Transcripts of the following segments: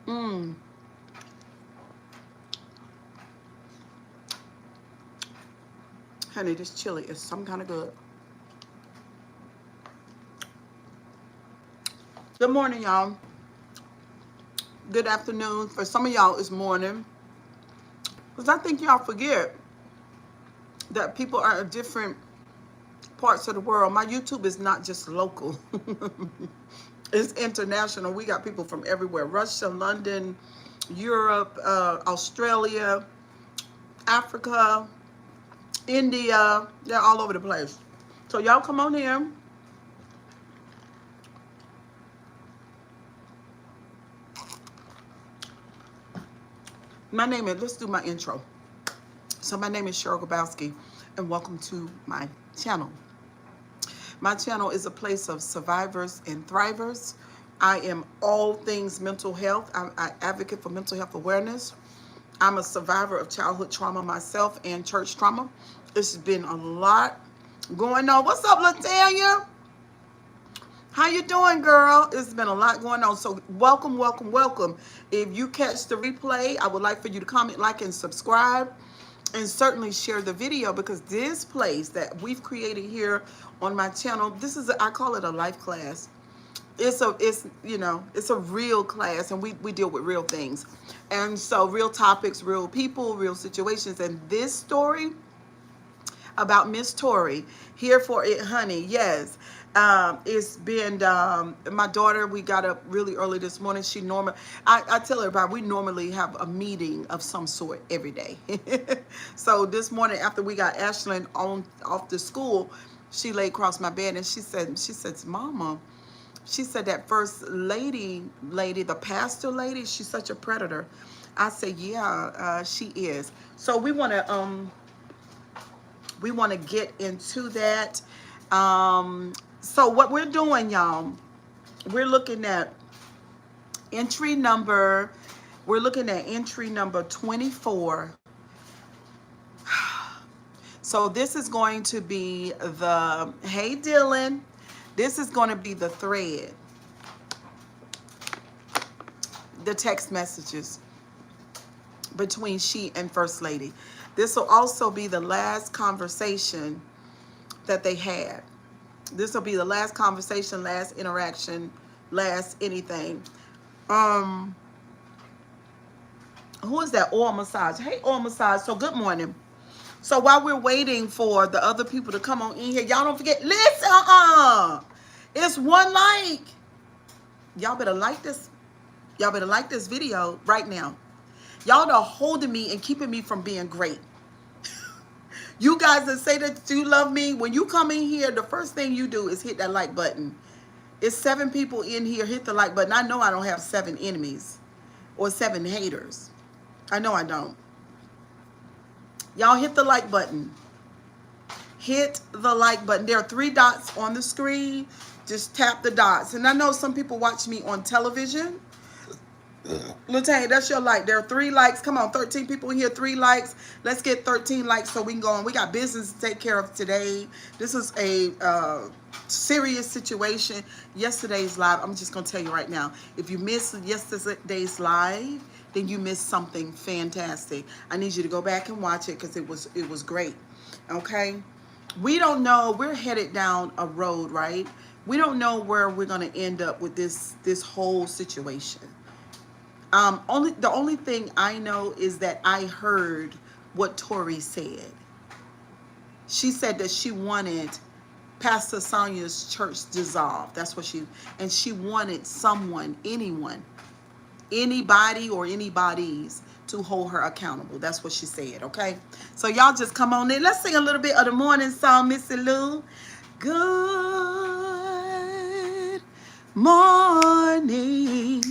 Mmm. Honey, this chili is some kind of good. Good morning, y'all. Good afternoon. For some of y'all, it's morning. Because I think y'all forget that people are in different parts of the world. My YouTube is not just local. It's international. We got people from everywhere. Russia, London, Europe, Australia, Africa, India. They're all over the place. So y'all come on here. My name is, let's do my intro. So my name is Cheryl Grabowski, and welcome to my channel. My channel is a place of survivors and thrivers. I am all things mental health. I advocate for mental health awareness. I'm a survivor of childhood trauma myself and church trauma. It's been a lot going on. What's up, Latanya? How you doing, girl? It's been a lot going on. So welcome, welcome, welcome. If you catch the replay, I would like for you to comment, like, and subscribe. And certainly share the video, because this place that we've created here on my channel, this is I call it a life class. It's a real class, and we deal with real things. And so real topics, real people, real situations. And this story about Miss Tori, here for it, honey. Yes. It's been my daughter. We got up really early this morning. I tell everybody we normally have a meeting of some sort every day. So this morning, after we got Ashlyn off to school, she lay across my bed and she said, Mama, she said that first lady, the pastor lady, she's such a predator. I said, yeah, she is. So we want to get into that. So what we're doing, y'all, we're looking at entry number 24. So this is going to be hey Dylan, this is going to be the thread, the text messages between she and First Lady. This will also be the last conversation that they had. This will be the last conversation, last interaction, last anything. Who is that? Oil Massage. Hey, Oil Massage. So good morning. So while we're waiting for the other people to come on in here, y'all don't forget, listen, it's one like. Y'all better like this. Y'all better like this video right now. Y'all are holding me and keeping me from being great. You guys that say that you love me, when you come in here, the first thing you do is hit that like button. It's 7 people in here. Hit the like button. I know I don't have 7 enemies or 7 haters. I know I don't. Y'all hit the like button. Hit the like button. There are 3 dots on the screen. Just tap the dots. And I know some people watch me on television. Latanya, that's your like. There are 3 likes. Come on, 13 people in here, 3 likes. Let's get 13 likes so we can go on. We got business to take care of today. This is a serious situation. Yesterday's live, I'm just going to tell you right now, if you missed yesterday's live, then you missed something fantastic. I need you to go back and watch it because it was great. Okay? We don't know. We're headed down a road, right? We don't know where we're going to end up with this whole situation. The only thing I know is that I heard what Tori said. She said that she wanted Pastor Sonia's church dissolved. That's what she wanted someone, anyone, anybody or anybody's to hold her accountable. That's what she said, okay? So y'all just come on in. Let's sing a little bit of the morning song, Missy Lou. Good morning.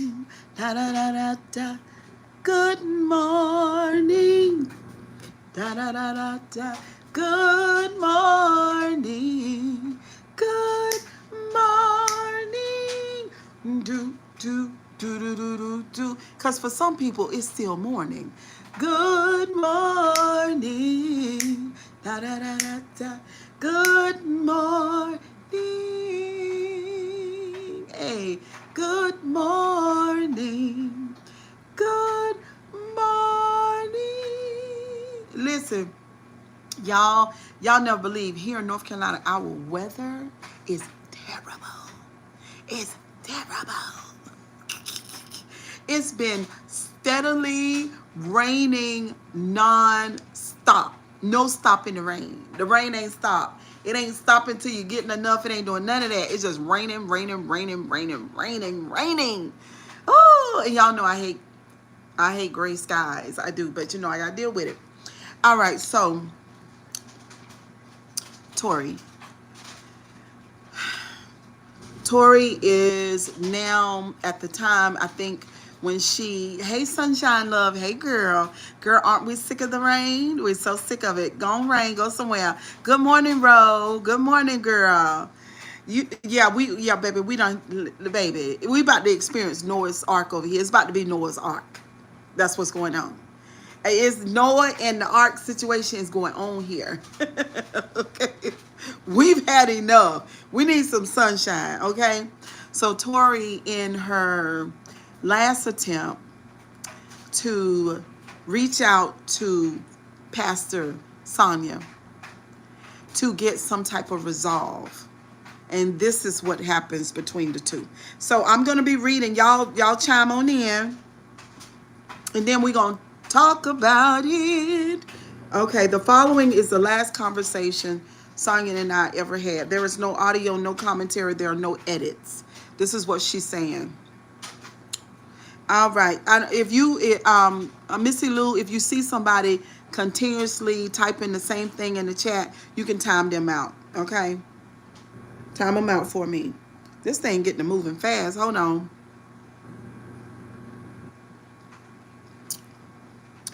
Da da da da da. Good morning. Da da da da da. Good morning. Good morning. Do do do do do do do. Cause for some people it's still morning. Good morning. Da da da da da. Good morning. Hey, good morning. listen, y'all never believe here in North Carolina, our weather is terrible. It's terrible. It's been steadily raining non-stop. No stopping the rain. The rain ain't stopped. It ain't stopping till you're getting enough. It ain't doing none of that. It's just raining, raining, raining, raining, raining, raining. Oh, and y'all know I hate gray skies. I do, but you know I gotta deal with it. All right, so Tori is now at the time, I think, when she, hey sunshine love, hey girl, aren't we sick of the rain? We're so sick of it. Go on rain, go somewhere. Good morning, Ro. Good morning, girl. Baby, we about to experience Noah's Ark over here. It's about to be Noah's Ark. That's what's going on. It's Noah and the Ark situation is going on here. Okay. We've had enough. We need some sunshine, okay? So Tori, in her last attempt to reach out to Pastor Sonia to get some type of resolve. And this is what happens between the two. So I'm going to be reading. Y'all chime on in. And then we're going to talk about it. Okay, the following is the last conversation Sonia and I ever had. There is no audio, no commentary. There are no edits. This is what she's saying. All right. If you, Missy Lou, if you see somebody continuously typing the same thing in the chat, you can time them out. Okay? Time them out for me. This thing getting to moving fast. Hold on.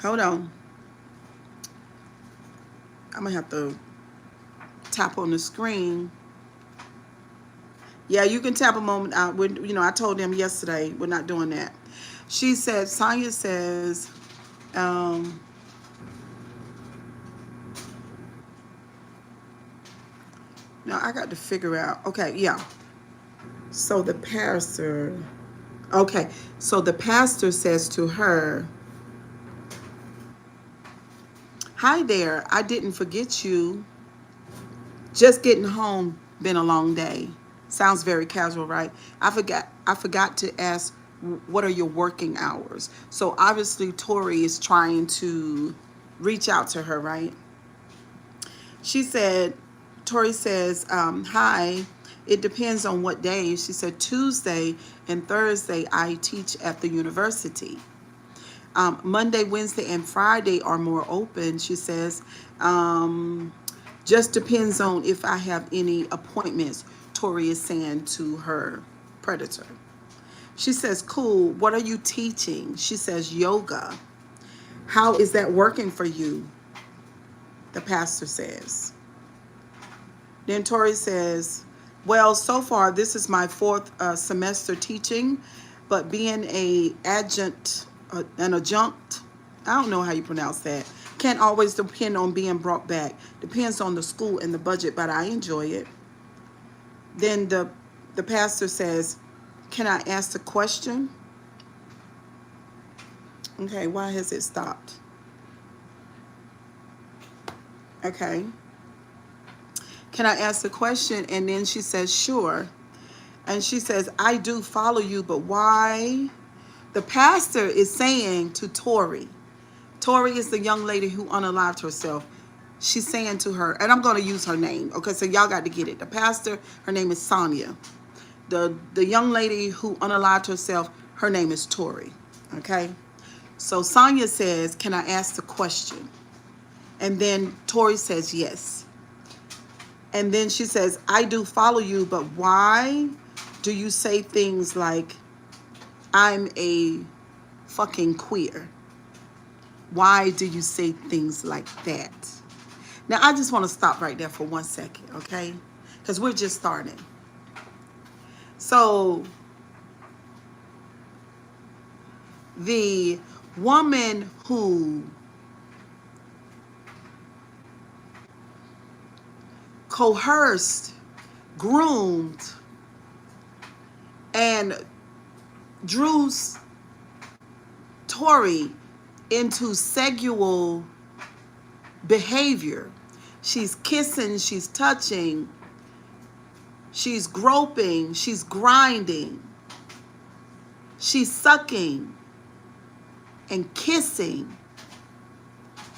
Hold on. I'm going to have to tap on the screen. Yeah, you can tap a moment out. I told them yesterday we're not doing that. She said, Sonia says, no, I got to figure out. Okay, yeah. So the pastor says to her, hi there, I didn't forget you. Just getting home, been a long day. Sounds very casual, right? I forgot to ask, what are your working hours? So obviously Tori is trying to reach out to her, right? Tori says, hi, it depends on what day. She said Tuesday and Thursday I teach at the university. Monday, Wednesday, and Friday are more open. She says, just depends on if I have any appointments, Tori is saying to her predator. She says, cool, what are you teaching? She says, yoga. How is that working for you? The pastor says. Then Tori says, well, so far this is my fourth semester teaching, but being an adjunct, I don't know how you pronounce that, can't always depend on being brought back. Depends on the school and the budget, but I enjoy it. Then the pastor says, can I ask a question? Okay, why has it stopped? Okay. Can I ask a question? And then she says, sure. And she says, I do follow you, but why? The pastor is saying to Tori is the young lady who unalived herself. She's saying to her, and I'm going to use her name. Okay, so y'all got to get it. The pastor, her name is Sonia. The young lady who unalived herself, her name is Tori. Okay? So Sonia says, can I ask the question? And then Tori says, yes. And then she says, I do follow you, but why do you say things like, I'm a fucking queer? Why do you say things like that? Now, I just want to stop right there for 1 second, okay? Because we're just starting. So, the woman who coerced, groomed, and drew Tori into sexual behavior. She's kissing, she's touching, she's groping, she's grinding, she's sucking and kissing.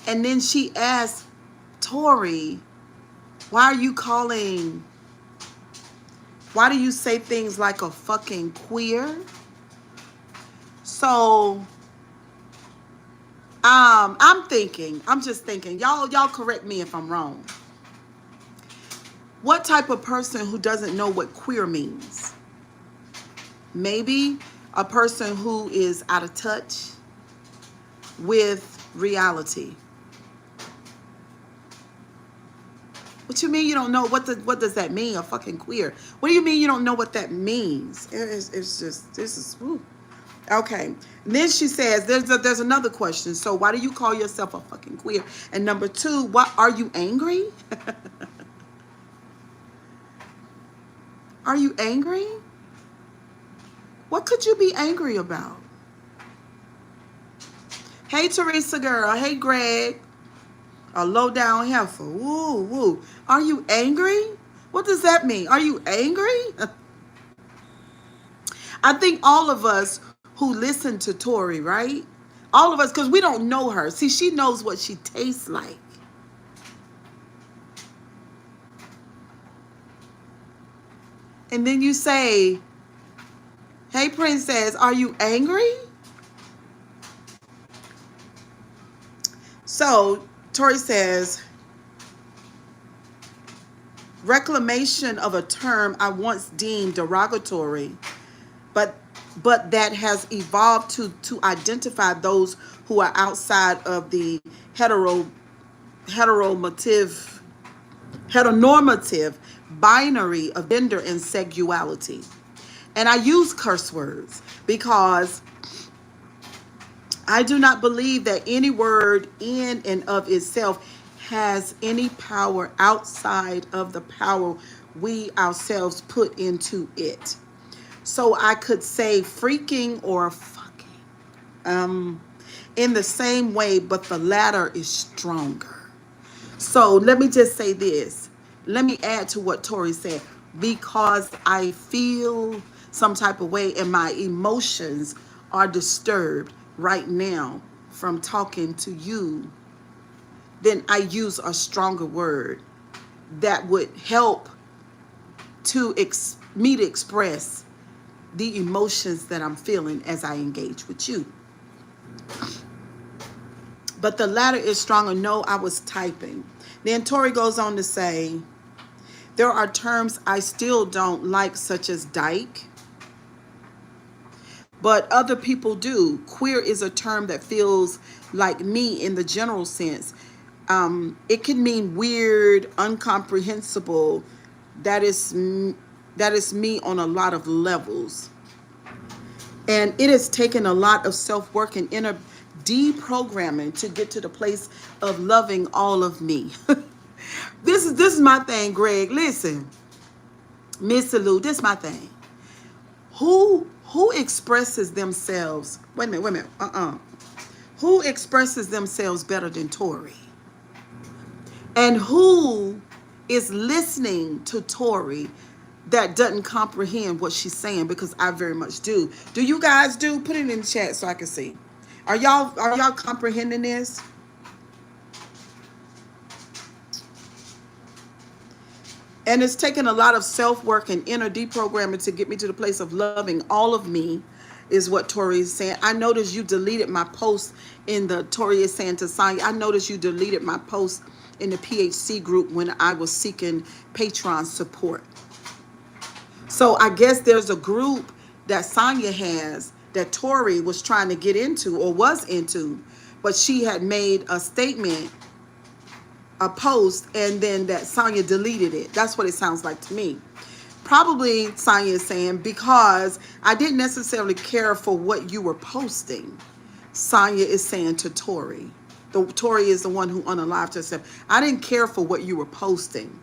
And then she asked Tori, why do you say things like a fucking queer? So I'm just thinking, y'all correct me if I'm wrong. What type of person who doesn't know what queer means? Maybe a person who is out of touch with reality. What you mean you don't know? What does that mean, a fucking queer? What do you mean you don't know what that means? It's just, this is, whew. Okay. And then she says, there's another question. So why do you call yourself a fucking queer? And number two, what, are you angry? Are you angry? What could you be angry about? Hey, Teresa girl. Hey, Greg. A low down heifer. Woo, woo. Are you angry? What does that mean? Are you angry? I think all of us who listen to Tori, right? All of us, because we don't know her. See, she knows what she tastes like. And then you say, hey, princess, are you angry? So Tori says, reclamation of a term I once deemed derogatory, but that has evolved to identify those who are outside of the heteronormative binary of gender and sexuality. And I use curse words because I do not believe that any word in and of itself has any power outside of the power we ourselves put into it. So I could say freaking or fucking in the same way, but the latter is stronger. So let me just say this. Let me add to what Tori said. Because I feel some type of way and my emotions are disturbed right now from talking to you, then I use a stronger word that would help to me to express the emotions that I'm feeling as I engage with you. But the latter is stronger. No, I was typing. Then Tori goes on to say, there are terms I still don't like, such as dyke, but other people do. Queer is a term that feels like me in the general sense. It can mean weird, incomprehensible. That is me on a lot of levels. And it has taken a lot of self-work and inner deprogramming to get to the place of loving all of me. This is my thing, Greg. Listen, Miss Lou, this is my thing. Who expresses themselves? Wait a minute. Who expresses themselves better than Tori? And who is listening to Tori that doesn't comprehend what she's saying? Because I very much do. Do you guys do? Put it in the chat so I can see. Are y'all comprehending this? And it's taken a lot of self-work and inner deprogramming to get me to the place of loving all of me, is what Tori is saying. I noticed you deleted my post in the, Tori is saying to Sonya, I noticed you deleted my post in the PHC group when I was seeking Patreon support. So I guess there's a group that Sonya has that Tori was trying to get into or was into, but she had made a statement, a post, and then that Sonya deleted it. That's what it sounds like to me. Probably Sonya is saying, because I didn't necessarily care for what you were posting. Sonya is saying to Tori. Tori is the one who unalived herself. I didn't care for what you were posting.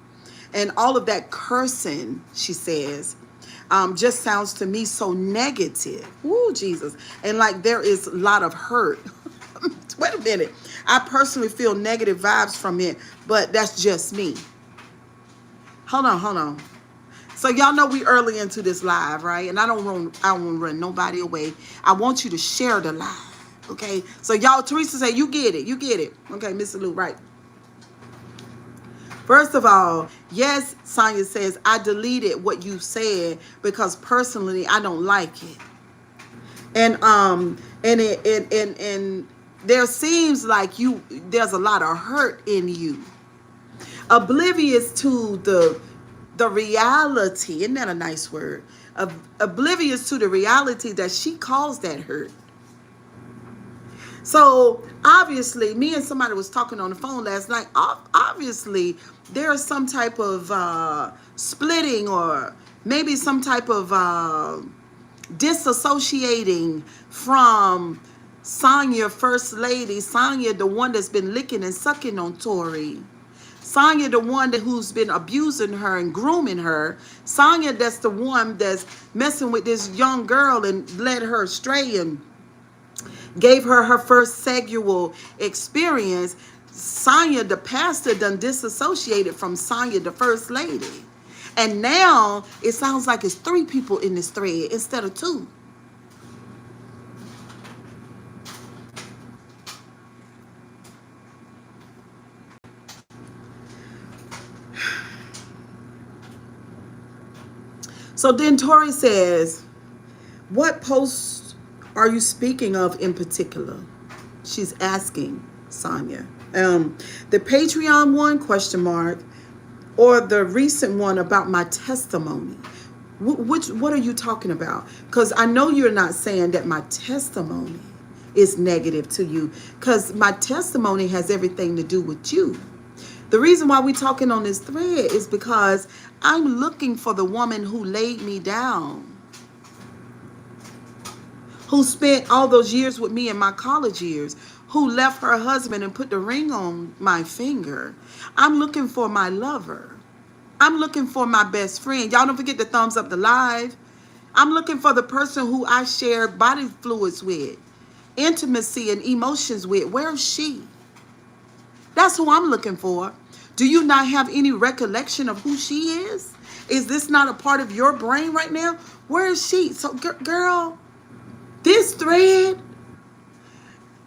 And all of that cursing, she says, just sounds to me so negative. Woo, Jesus. And like there is a lot of hurt Wait a minute. I personally feel negative vibes from it, but that's just me. Hold on, hold on. So y'all know we early into this live, right? And I don't want to run nobody away. I want you to share the live, okay? So y'all, Teresa say, you get it, you get it. Okay, Mr. Lou, right. First of all, yes, Sonya says, I deleted what you said because personally I don't like it. And there seems like there's a lot of hurt in you. Oblivious to the reality, isn't that a nice word? Oblivious to the reality that she caused that hurt. So obviously, me and somebody was talking on the phone last night. Obviously, there's some type of splitting, or maybe some type of disassociating from Sonya, First Lady. Sonya, the one that's been licking and sucking on Tori. Sonya, the one who's been abusing her and grooming her. Sonya, that's the one that's messing with this young girl and led her astray and gave her her first sexual experience. Sonya, the pastor, done disassociated from Sonya, the First Lady. And now it sounds like it's 3 people in this thread instead of 2. So then Tori says, what post are you speaking of in particular? She's asking Sonya. The Patreon one, question mark, or the recent one about my testimony. What are you talking about? Because I know you're not saying that my testimony is negative to you, because my testimony has everything to do with you. The reason why we're talking on this thread is because I'm looking for the woman who laid me down, who spent all those years with me in my college years, who left her husband and put the ring on my finger. I'm looking for my lover. I'm looking for my best friend. Y'all don't forget to thumbs up the live. I'm looking for the person who I share body fluids with, intimacy and emotions with. Where is she? That's who I'm looking for. Do you not have any recollection of who she is? Is this not a part of your brain right now? Where is she? So, girl, this thread,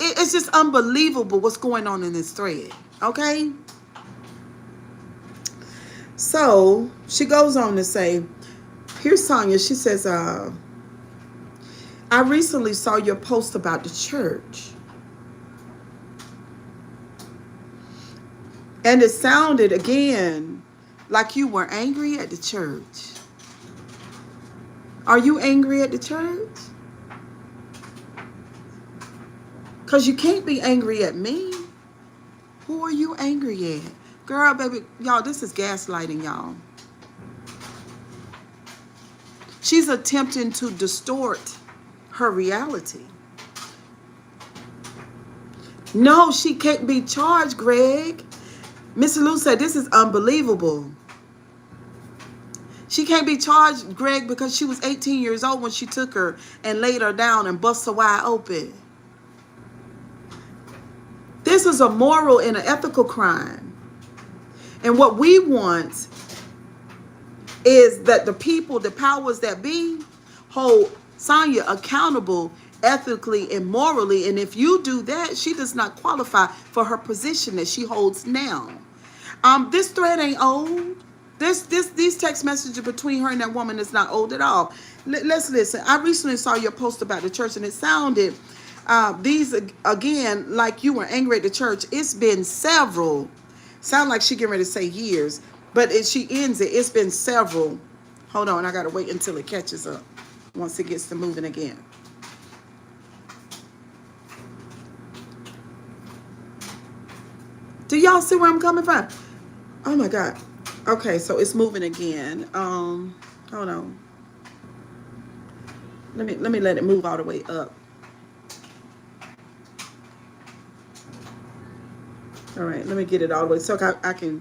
it's just unbelievable what's going on in this thread, okay? So, she goes on to say, here's Sonya. She says, I recently saw your post about the church. And it sounded, again, like you were angry at the church. Are you angry at the church? Because you can't be angry at me. Who are you angry at? Girl, baby, y'all, this is gaslighting, y'all. She's attempting to distort her reality. No, she can't be charged, Greg. Mr. Lou said, this is unbelievable. She can't be charged, Greg, because she was 18 years old when she took her and laid her down and bust her wide open. This is a moral and an ethical crime. And what we want is that the people, the powers that be, hold Sonya accountable ethically and morally. And if you do that, she does not qualify for her position that she holds now. This thread ain't old. These text messages between her and that woman is not old at all. Let's listen. I recently saw your post about the church, and it sounded these again like you were angry at the church. It's been several. Sound like she getting ready to say years, but she ends it. It's been several. Hold on, I gotta wait until it catches up. Once it gets to moving again. Do y'all see where I'm coming from? Oh my God. Okay, so it's moving again. Hold on. Let me let it move all the way up. All right, let me get it all the way so I can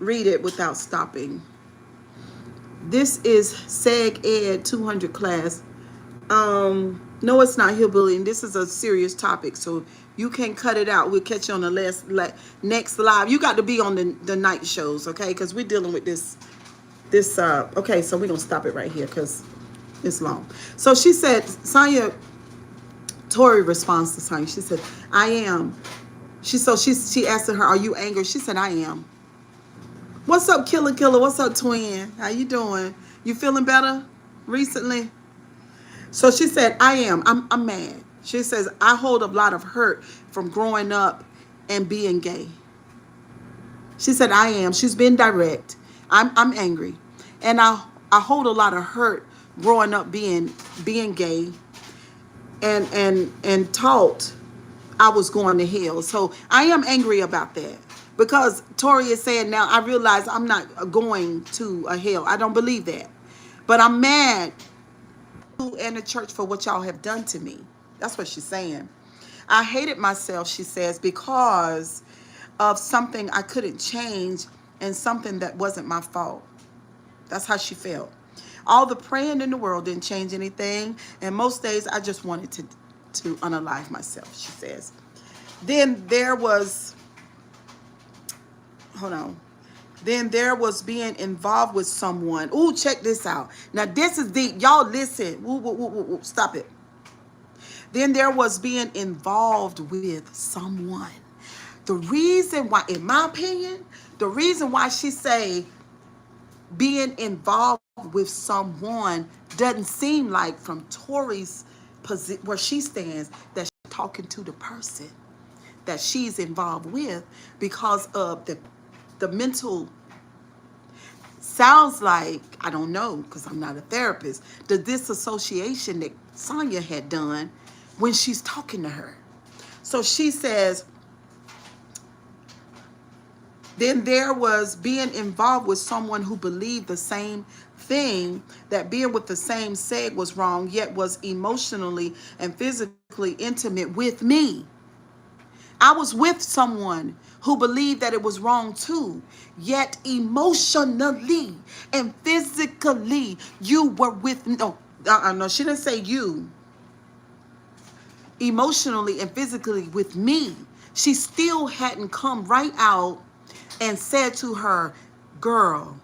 read it without stopping. This is Seg Ed 200 class. No, it's not hillbilly, and this is a serious topic, so you can cut it out. We'll catch you on the next live. You got to be on the night shows, okay? Because we're dealing with this. Okay, so we're gonna stop it right here because it's long. So she said, Sonya, Tori responds to Sonya. She said, I am. She asked her, are you angry? She said, I am. What's up, Killer Killer? What's up, twin? How you doing? You feeling better recently? So she said, I am. I'm mad. She says, I hold a lot of hurt from growing up and being gay. She said, I am. She's been direct. I'm angry. And I hold a lot of hurt growing up being gay and taught I was going to hell. So I am angry about that. Because Tori is saying now, I realize I'm not going to a hell. I don't believe that. But I'm mad and the church for what y'all have done to me. That's what she's saying. I hated myself, she says, because of something I couldn't change and something that wasn't my fault. That's how she felt. All the praying in the world didn't change anything, and most days I just wanted to unalive myself, she says. Then there was, hold on. Then there was being involved with someone. Ooh, check this out. Now this is deep. Y'all listen. Woo, woo, woo, woo, woo. Stop it. Then there was being involved with someone. The reason why, in my opinion, the reason why she say being involved with someone doesn't seem like from Tori's position where she stands that she's talking to the person that she's involved with because of the mental, sounds like, I don't know because I'm not a therapist, the disassociation that Sonya had done when she's talking to her. So she says, then there was being involved with someone who believed the same thing, that being with the same sex was wrong, yet was emotionally and physically intimate with me. I was with someone who believed that it was wrong too, yet emotionally and physically you were with, no, she didn't say you. Emotionally and physically with me. She still hadn't come right out and said to her, girl,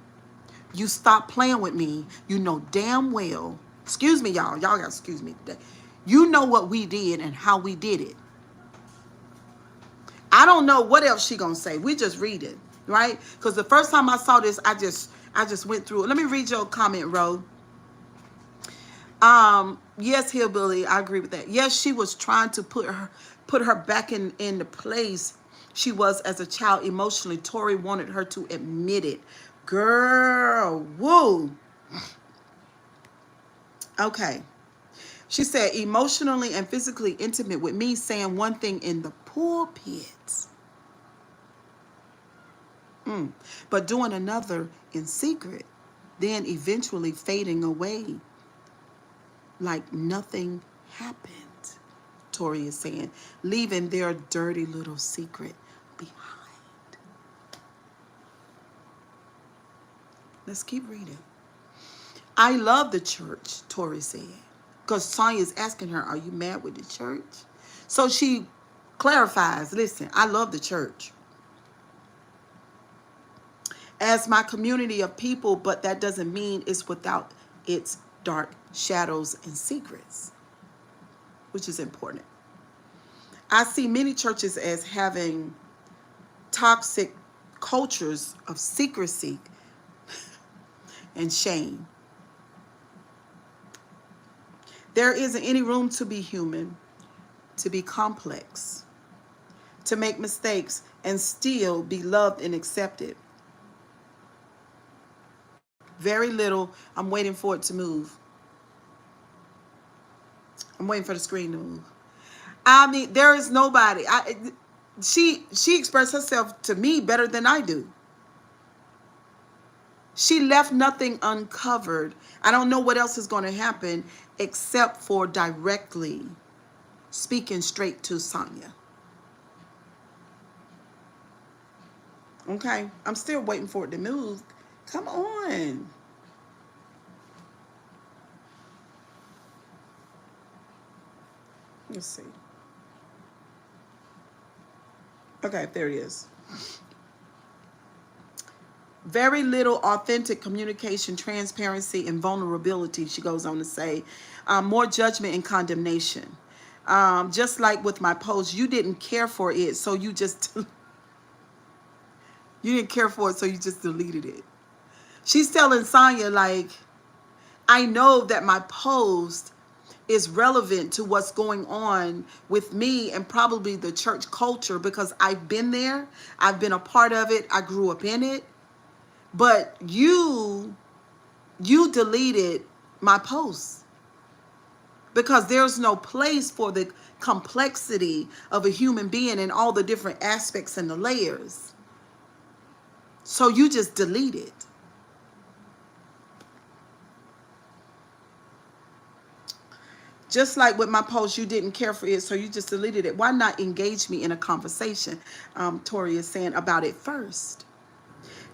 you stop playing with me. You know damn well, excuse me, y'all gotta excuse me. You know what we did and how we did it. I don't know what else she gonna say. We just read it, right? Because the first time I saw this, I just went through it. Let me read your comment, Ro. Yes, Hillbilly, I agree with that. Yes, she was trying to put her back in the place she was as a child emotionally. Tori wanted her to admit it. Girl, woo. Okay. She said emotionally and physically intimate with me, saying one thing in the pulpit, but doing another in secret, then eventually fading away like nothing happened. Tori is saying, leaving their dirty little secret behind. Let's keep reading. I love the church, Tori said, because Sonya is asking her, are you mad with the church? So she clarifies, listen, I love the church as my community of people, but that doesn't mean it's without its dark shadows and secrets, which is important. I see many churches as having toxic cultures of secrecy and shame. There isn't any room to be human, to be complex, to make mistakes and still be loved and accepted. Very little. I'm waiting for it to move. I'm waiting for the screen to move. I mean, there is nobody. She expressed herself to me better than I do. She left nothing uncovered. I don't know what else is going to happen except for directly speaking straight to Sonya. Okay, I'm still waiting for it to move. Come on. Let's see. Okay, there it is. Very little authentic communication, transparency, and vulnerability, she goes on to say. More judgment and condemnation. Just like with my post, you didn't care for it, so you just you didn't care for it, so you just deleted it. She's telling Sonya, like, I know that my post is relevant to what's going on with me and probably the church culture because I've been there. I've been a part of it. I grew up in it. But you deleted my posts because there's no place for the complexity of a human being and all the different aspects and the layers. So you just delete it. Just like with my post, you didn't care for it, so you just deleted it. Why not engage me in a conversation, Tori is saying, about it first?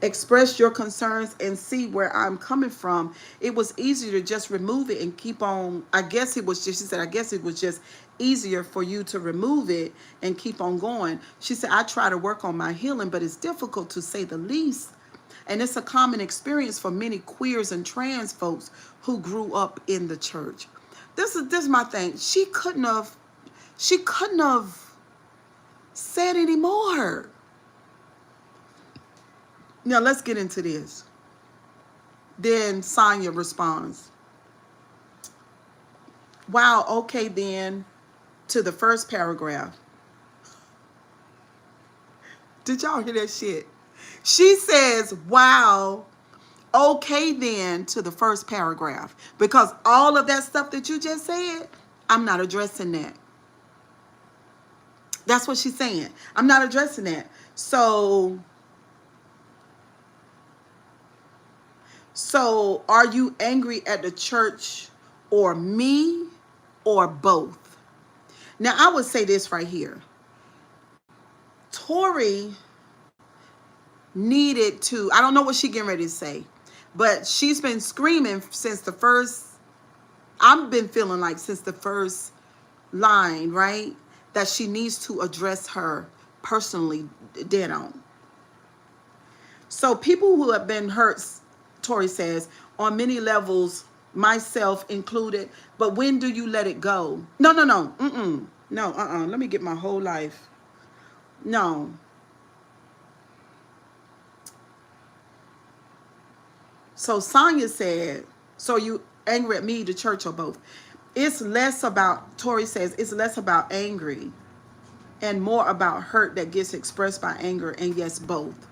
Express your concerns and see where I'm coming from. It was easier to just remove it and keep on. I guess it was just, she said, I guess it was just easier for you to remove it and keep on going. She said, I try to work on my healing, but it's difficult to say the least. And it's a common experience for many queers and trans folks who grew up in the church. This is my thing. She couldn't have said any more. Now let's get into this. Then Sonya responds, wow, okay then, to the first paragraph. Did y'all hear that shit? She says, wow, okay then, to the first paragraph. Because all of that stuff that you just said, I'm not addressing that. That's what she's saying. I'm not addressing that. So are you angry at the church or me or both? Now, I would say this right here. Tori needed to, I don't know what she's getting ready to say, but she's been screaming since the first, I've been feeling like since the first line, right? That she needs to address her personally dead on. So people who have been hurt, Tori says, on many levels, myself included, but when do you let it go? No. Let me get my whole life. No. So Sonya said, so you angry at me, the church, or both? It's less about, Tori says, it's less about angry and more about hurt that gets expressed by anger, and yes, both.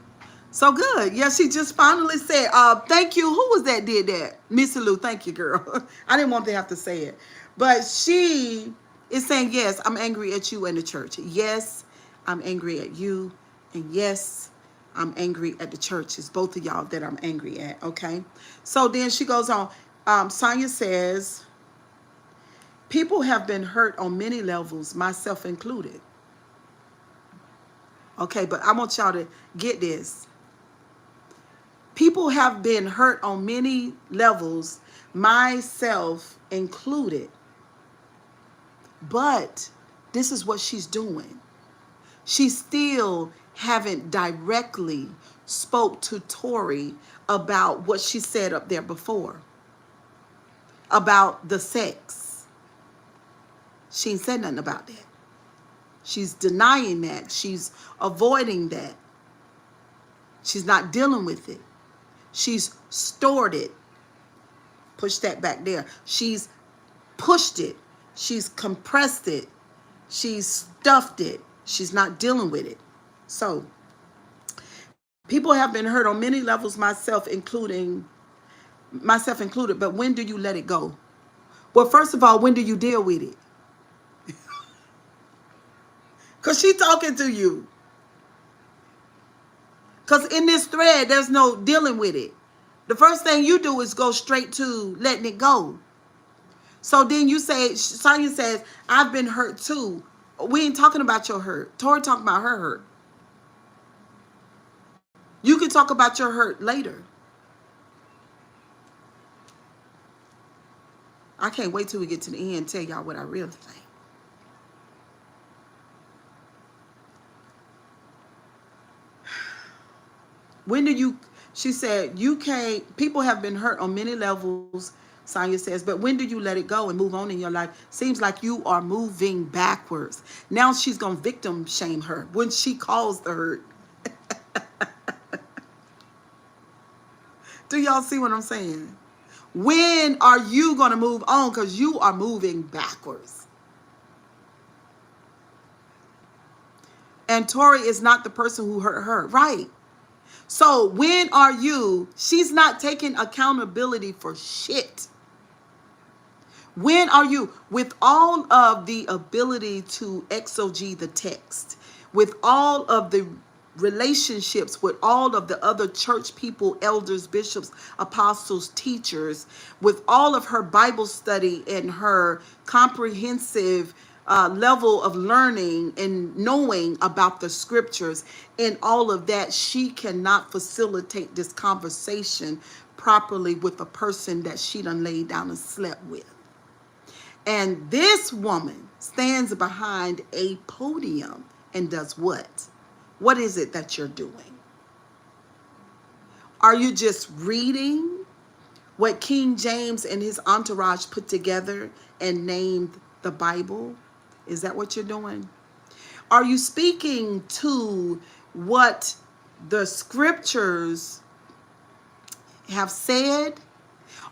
So good. Yeah, she just finally said, thank you. Who was that did that? Missy Lou, thank you, girl. I didn't want to have to say it. But she is saying, yes, I'm angry at you and the church. Yes, I'm angry at you. And yes, I'm angry at the church. It's both of y'all that I'm angry at, okay? So then she goes on. Sonya says, people have been hurt on many levels, myself included. Okay, but I want y'all to get this. People have been hurt on many levels, myself included. But this is what she's doing. She still haven't directly spoke to Tori about what she said up there before. About the sex. She ain't said nothing about that. She's denying that. She's avoiding that. She's not dealing with it. She's stored it. Push that back there. She's pushed it. She's compressed it. She's stuffed it. She's not dealing with it. So, people have been hurt on many levels, myself included, but when do you let it go? Well, first of all, when do you deal with it? Because she's talking to you. Because in this thread, there's no dealing with it. The first thing you do is go straight to letting it go. So then you say, Sonya says, I've been hurt too. We ain't talking about your hurt. Tori talking about her hurt. You can talk about your hurt later. I can't wait till we get to the end and tell y'all what I really think. When do you, she said, you can't, people have been hurt on many levels, Sonya says, but when do you let it go and move on in your life? Seems like you are moving backwards. Now she's going to victim shame her when she caused the hurt. Do y'all see what I'm saying? When are you going to move on? Because you are moving backwards. And Tori is not the person who hurt her. Right. So when are you? She's not taking accountability for shit. When are you, with all of the ability to exegete the text, with all of the relationships with all of the other church people, elders, bishops, apostles, teachers, with all of her Bible study and her comprehensive level of learning and knowing about the scriptures and all of that, she cannot facilitate this conversation properly with a person that she done laid down and slept with. And this woman stands behind a podium and does what? What is it that you're doing? Are you just reading what King James and his entourage put together and named the Bible? Is that what you're doing? Are you speaking to what the scriptures have said?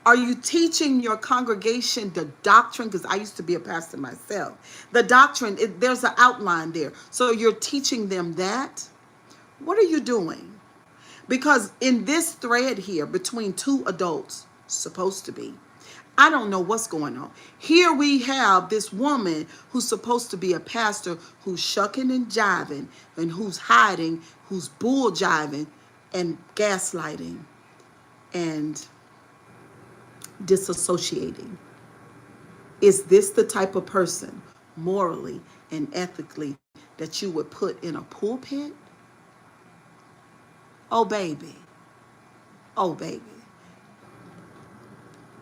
Are you teaching your congregation the doctrine? Because I used to be a pastor myself. The doctrine, there's an outline there. So you're teaching them that? What are you doing? Because in this thread here between two adults, supposed to be, I don't know what's going on. Here we have this woman who's supposed to be a pastor who's shucking and jiving and who's hiding, who's bull jiving and gaslighting and disassociating. Is this the type of person morally and ethically that you would put in a pulpit? Oh, baby. Oh, baby.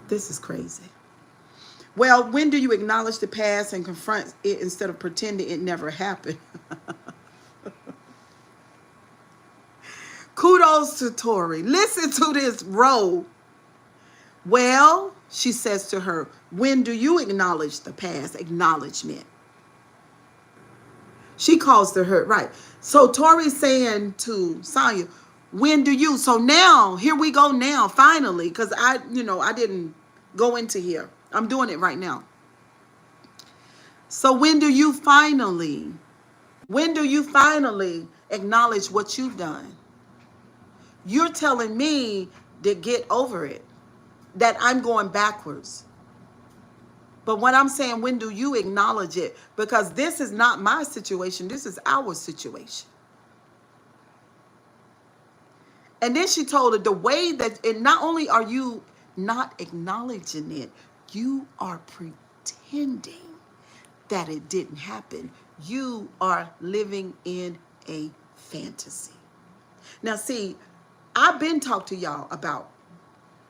This is crazy. Well, when do you acknowledge the past and confront it instead of pretending it never happened? Kudos to Tori. Listen to this roll. Well, she says to her, when do you acknowledge the past? Acknowledgement. She calls the hurt, right. So Tori's saying to Sonya, when do you? So now, here we go now, finally, because I didn't go into here. I'm doing it right now. So when do you finally acknowledge what you've done? You're telling me to get over it, that I'm going backwards. But what I'm saying, when do you acknowledge it? Because this is not my situation. This is our situation. And then she told her the way that, and not only are you not acknowledging it, you are pretending that it didn't happen. You are living in a fantasy. Now, see, I've been talking to y'all about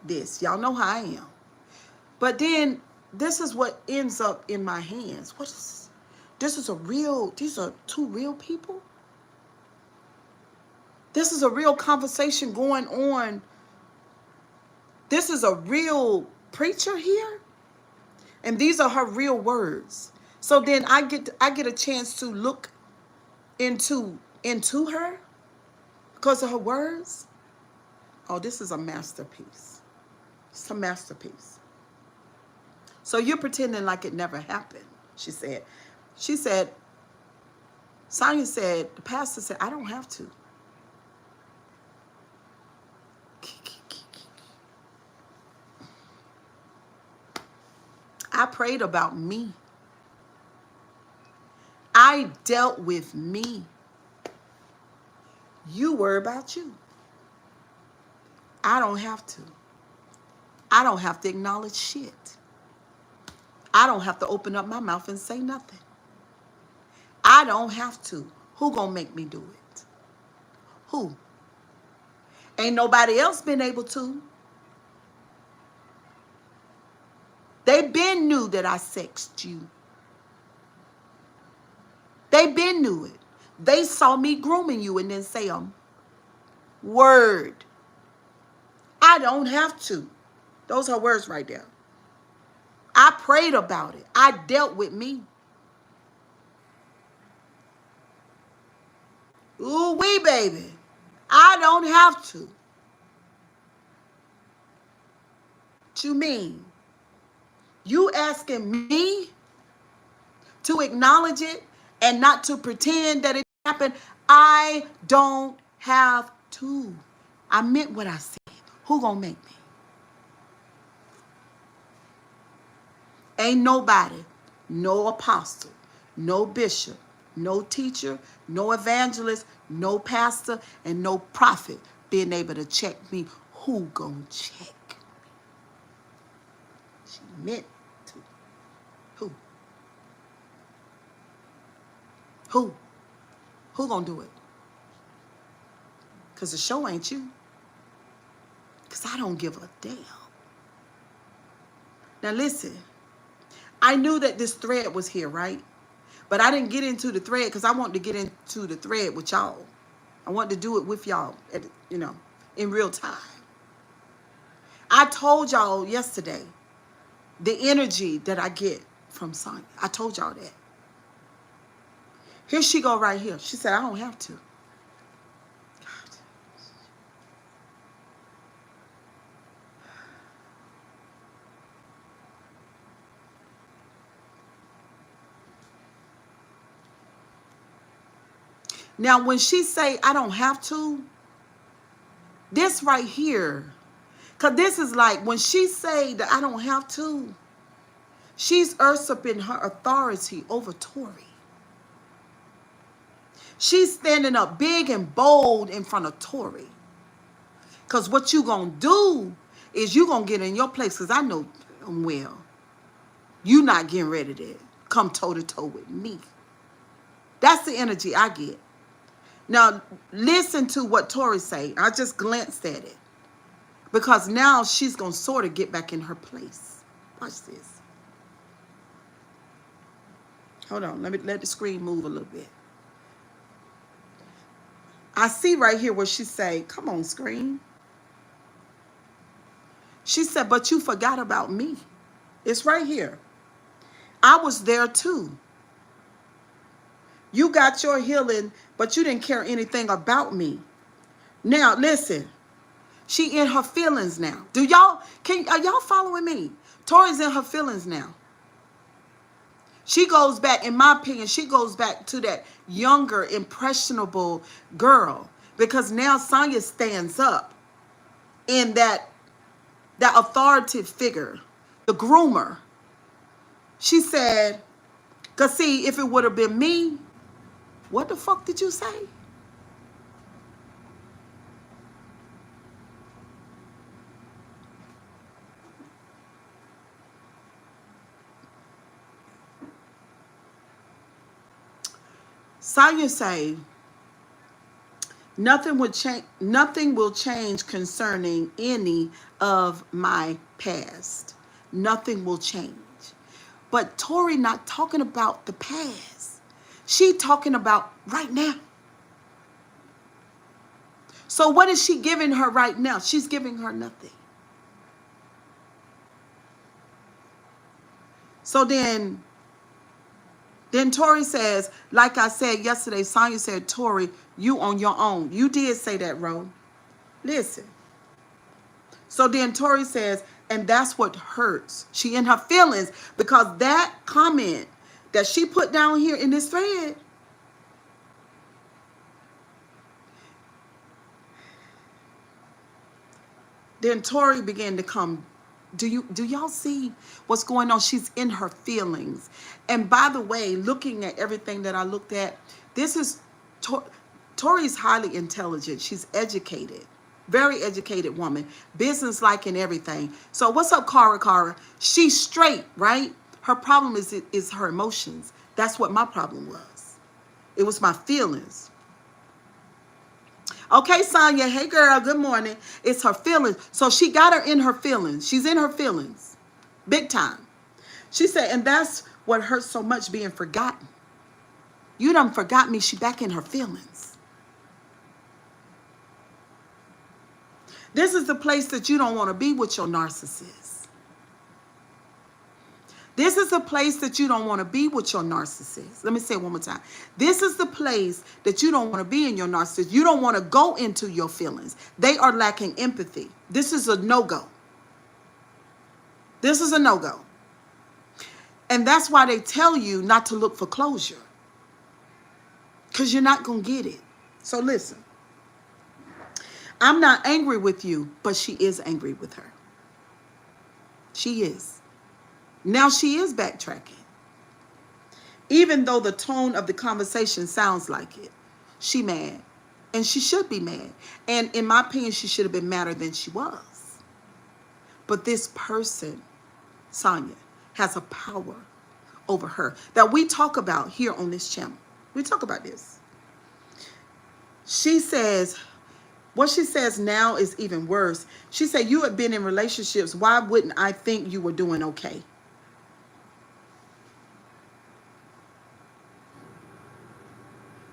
this. Y'all know how I am. But then this is what ends up in my hands. What is this? These are two real people? This is a real conversation going on. This is a real preacher here. And these are her real words. So then I get a chance to look into her because of her words. Oh, this is a masterpiece. It's a masterpiece. So you're pretending like it never happened, she said. She said, Sonya said, the pastor said, I don't have to. I prayed about me. I dealt with me. You worry about you. I don't have to. I don't have to acknowledge shit. I don't have to open up my mouth and say nothing. I don't have to. Who gonna make me do it? Who? Ain't nobody else been able to. They been knew that I sexed you. They been knew it. They saw me grooming you and then say, word. I don't have to. Those are words right there. I prayed about it. I dealt with me. Ooh wee, baby. I don't have to. What you mean? You asking me to acknowledge it and not to pretend that it happened? I don't have to. I meant what I said. Who gonna make me? Ain't nobody, no apostle, no bishop, no teacher, no evangelist, no pastor, and no prophet being able to check me. Who gonna check? She meant to. Who? Who? Who gonna do it? Because the show ain't you. Because I don't give a damn. Now listen, I knew that this thread was here, right? But I didn't get into the thread because I wanted to get into the thread with y'all. I wanted to do it with y'all, in real time. I told y'all yesterday the energy that I get from Sonya. I told y'all that. Here she go right here. She said, I don't have to. God. Now, when she say, I don't have to, this right here, because this is like, when she say that I don't have to, she's usurping her authority over Tori. She's standing up big and bold in front of Tori. Because what you going to do is you going to get in your place, because I know well, you not getting ready to come toe-to-toe with me. That's the energy I get. Now, listen to what Tori say. I just glanced at it. Because now she's going to sort of get back in her place. Watch this. Hold on. Let the screen move a little bit. I see right here where she say, come on, screen. She said, but you forgot about me. It's right here. I was there too. You got your healing, but you didn't care anything about me. Now, listen. She in her feelings now. Are y'all following me? Tori's in her feelings now. She goes back, in my opinion, she goes back to that younger, impressionable girl. Because now Sonya stands up in that authoritative figure, the groomer. She said, because see, if it would have been me, what the fuck did you say? Sonya say, nothing will change concerning any of my past. Nothing will change. But Tori not talking about the past. She talking about right now. So what is she giving her right now? She's giving her nothing. So then Tori says, like I said yesterday, Sonya said, Tori, you on your own. You did say that, Ro. Listen. So then Tori says, and that's what hurts. She in her feelings because that comment that she put down here in this thread, then Tori began to come. Do y'all see what's going on? She's in her feelings. And by the way, looking at everything that I looked at, this is Tori's highly intelligent. She's educated. Very educated woman. Business-like and everything. So what's up, Cara? She's straight, right? Her problem is her emotions. That's what my problem was. It was my feelings. Okay, Sonya. Hey, girl. Good morning. It's her feelings. So she got her in her feelings. She's in her feelings. Big time. She said, and that's what hurts so much, being forgotten. You done forgot me. She back in her feelings. This is the place that you don't want to be with your narcissist. This is the place that you don't want to be with your narcissist. Let me say it one more time. This is the place that you don't want to be in your narcissist. You don't want to go into your feelings. They are lacking empathy. This is a no-go. This is a no-go. And that's why they tell you not to look for closure. Because you're not going to get it. So listen. I'm not angry with you, but she is angry with her. She is. Now she is backtracking. Even though the tone of the conversation sounds like it. She mad. And she should be mad. And in my opinion, she should have been madder than she was. But this person, Sonya, has a power over her that we talk about here on this channel. We talk about this. She says, what she says now is even worse. She said, you have been in relationships. Why wouldn't I think you were doing okay?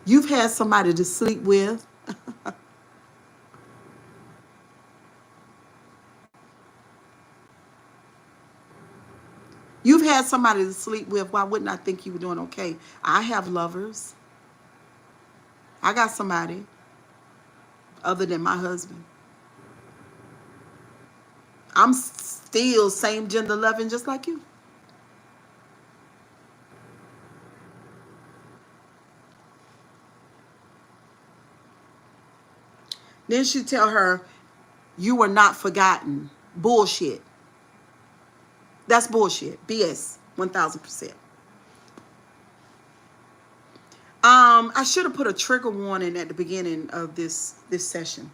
You've had somebody to sleep with. You've had somebody to sleep with. Why wouldn't I think you were doing okay? I have lovers. I got somebody other than my husband. I'm still same gender loving just like you. Then she tell her, you were not forgotten. Bullshit. That's bullshit. BS. 1000%. I should have put a trigger warning at the beginning of this session.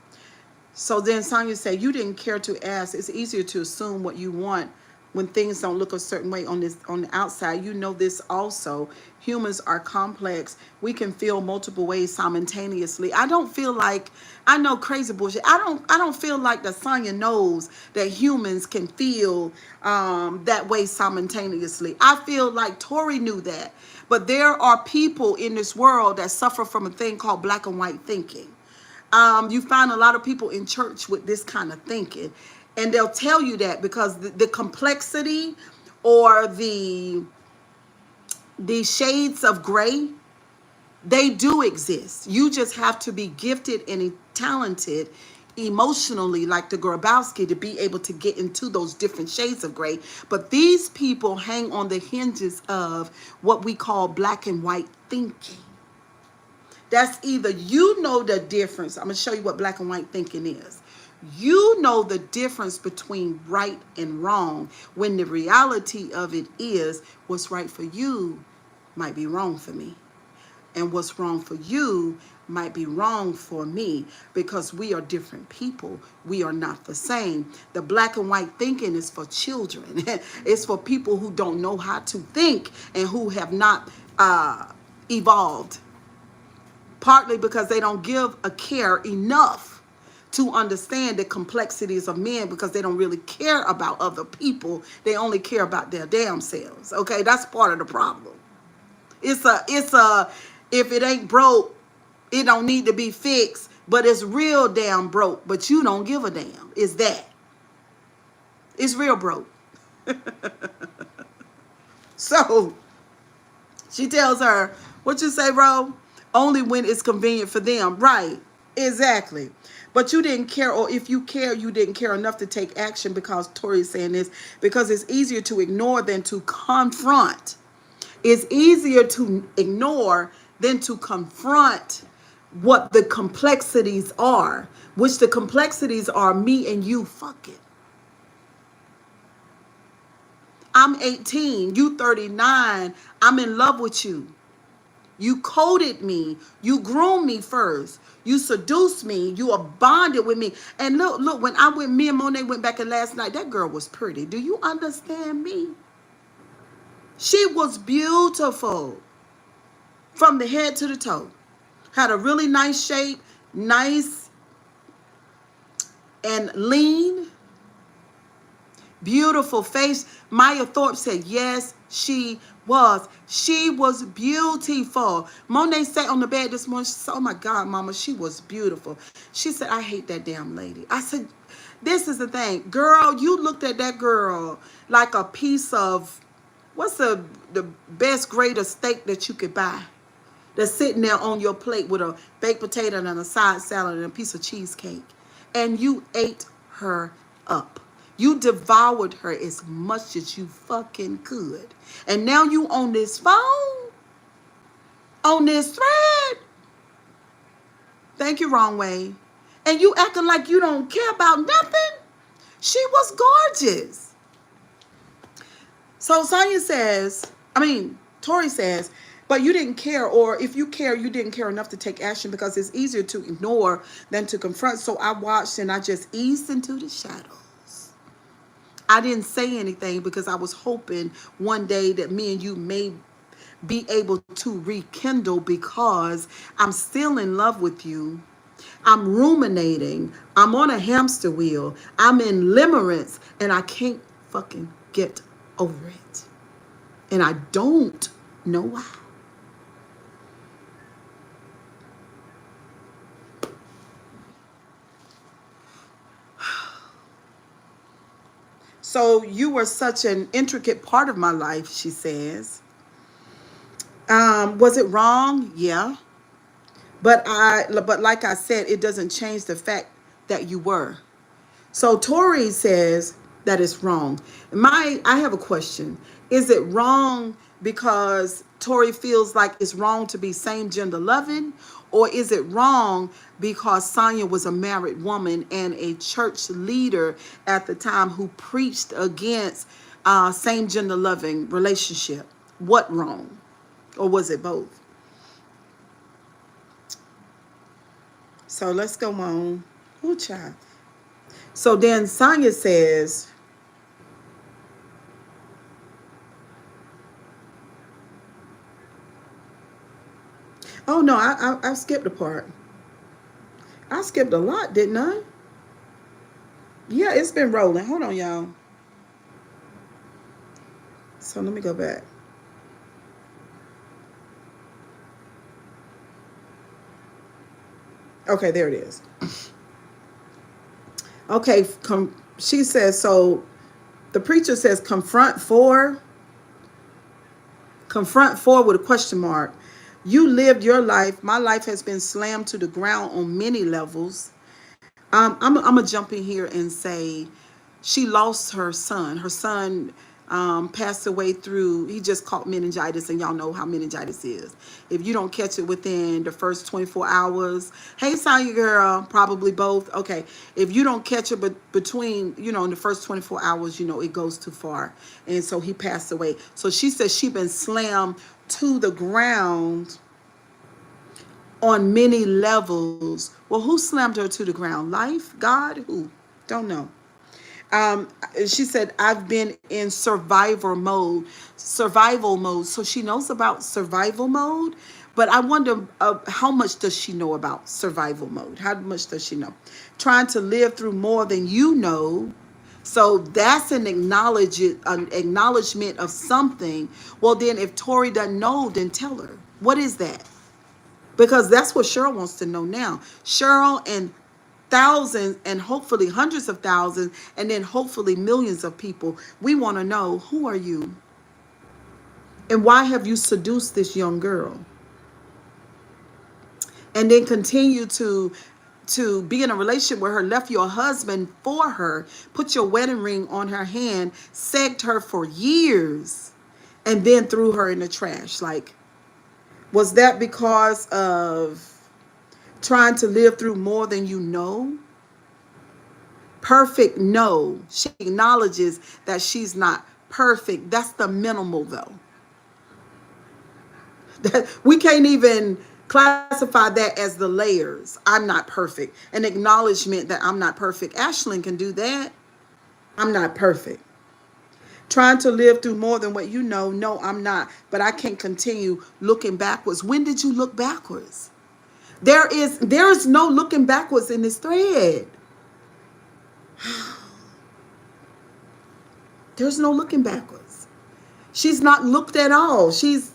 So then Sonya said, you didn't care to ask. It's easier to assume what you want when things don't look a certain way on the outside. You know this also. Humans are complex. We can feel multiple ways simultaneously. I don't feel like, I know crazy bullshit. I don't feel like that Sonya knows that humans can feel that way simultaneously. I feel like Tori knew that. But there are people in this world that suffer from a thing called black and white thinking. You find a lot of people in church with this kind of thinking. And they'll tell you that because the complexity or the shades of gray, they do exist. You just have to be gifted and talented emotionally, like the Grabowski, to be able to get into those different shades of gray. But these people hang on the hinges of what we call black and white thinking. That's either you know the difference. I'm going to show you what black and white thinking is. You know the difference between right and wrong, when the reality of it is what's right for you might be wrong for me. And what's wrong for you might be wrong for me, because we are different people. We are not the same. The black and white thinking is for children. It's for people who don't know how to think and who have not evolved. Partly because they don't give a care enough to understand the complexities of men, because they don't really care about other people. They only care about their damn selves. Okay, that's part of the problem. It's a if it ain't broke, it don't need to be fixed, but it's real damn broke, but you don't give a damn. It's that. It's real broke. So she tells her, what you say, Ro? Only when it's convenient for them. Right. Exactly. But you didn't care, or if you care, you didn't care enough to take action, because Tori is saying this, because it's easier to ignore than to confront. It's easier to ignore than to confront what the complexities are, which the complexities are me and you fucking. I'm 18, you 39, I'm in love with you. You courted me. You groomed me first. You seduced me. You are bonded with me. And look, when me and Monet went back in last night, that girl was pretty. Do you understand me? She was beautiful from the head to the toe. Had a really nice shape, nice and lean, beautiful face. Maya Thorpe said, yes, she was. She was beautiful. Monet sat on the bed this morning. She said, oh my God, Mama, she was beautiful. She said, I hate that damn lady. I said, This is the thing. Girl, you looked at that girl like a piece of, what's the best grade of steak that you could buy? That's sitting there on your plate with a baked potato and a side salad and a piece of cheesecake. And you ate her up. You devoured her as much as you fucking could. And now you on this phone, on this thread. Thank you, wrong way. And you acting like you don't care about nothing. She was gorgeous. So Tori says, but you didn't care, or if you care, you didn't care enough to take action because it's easier to ignore than to confront. So I watched and I just eased into the shadows. I didn't say anything because I was hoping one day that me and you may be able to rekindle, because I'm still in love with you. I'm ruminating. I'm on a hamster wheel. I'm in limerence and I can't fucking get over it. And I don't know why. So you were such an intricate part of my life, she says. Was it wrong? Yeah. But like I said, it doesn't change the fact that you were. So Tori says that it's wrong. I have a question. Is it wrong because Tori feels like it's wrong to be same gender loving? Or is it wrong because Sonia was a married woman and a church leader at the time who preached against same gender loving relationship? What wrong? Or was it both? So let's go on. Ooh, child. So then Sonia says, oh no, I skipped a part. I skipped a lot, didn't I? Yeah, it's been rolling. Hold on, y'all. So let me go back. Okay, there it is. Okay, she says, so the preacher says confront four with a question mark. You lived your life. My life has been slammed to the ground on many levels. I'm going to jump in here and say she lost her son. Her son passed away he just caught meningitis, and y'all know how meningitis is. If you don't catch it within the first 24 hours, hey, Sonya girl, probably both. Okay, if you don't catch it between, in the first 24 hours, it goes too far. And so he passed away. So she says she been slammed to the ground on many levels. Well, who slammed her to the ground? Life? God? Who? Don't know. She said, I've been in survival mode. So she knows about survival mode, but I wonder how much does she know about survival mode? How much does she know? Trying to live through more than you know. So that's an acknowledgement of something. Well, then if Tori doesn't know, then tell her. What is that? Because that's what Cheryl wants to know now. Cheryl and thousands and hopefully hundreds of thousands and then hopefully millions of people, we want to know, who are you? And why have you seduced this young girl? And then continue to be in a relationship with her, left your husband for her, put your wedding ring on her hand, segged her for years, and then threw her in the trash. Like, was that because of trying to live through more than you know? Perfect, no. She acknowledges that she's not perfect. That's the minimal, though. We can't even classify that as the layers. I'm not perfect. An acknowledgement that I'm not perfect. Ashlyn can do that. I'm not perfect. Trying to live through more than what you know. No, I'm not. But I can't continue looking backwards. When did you look backwards? There is no looking backwards in this thread. There's no looking backwards. She's not looked at all. She's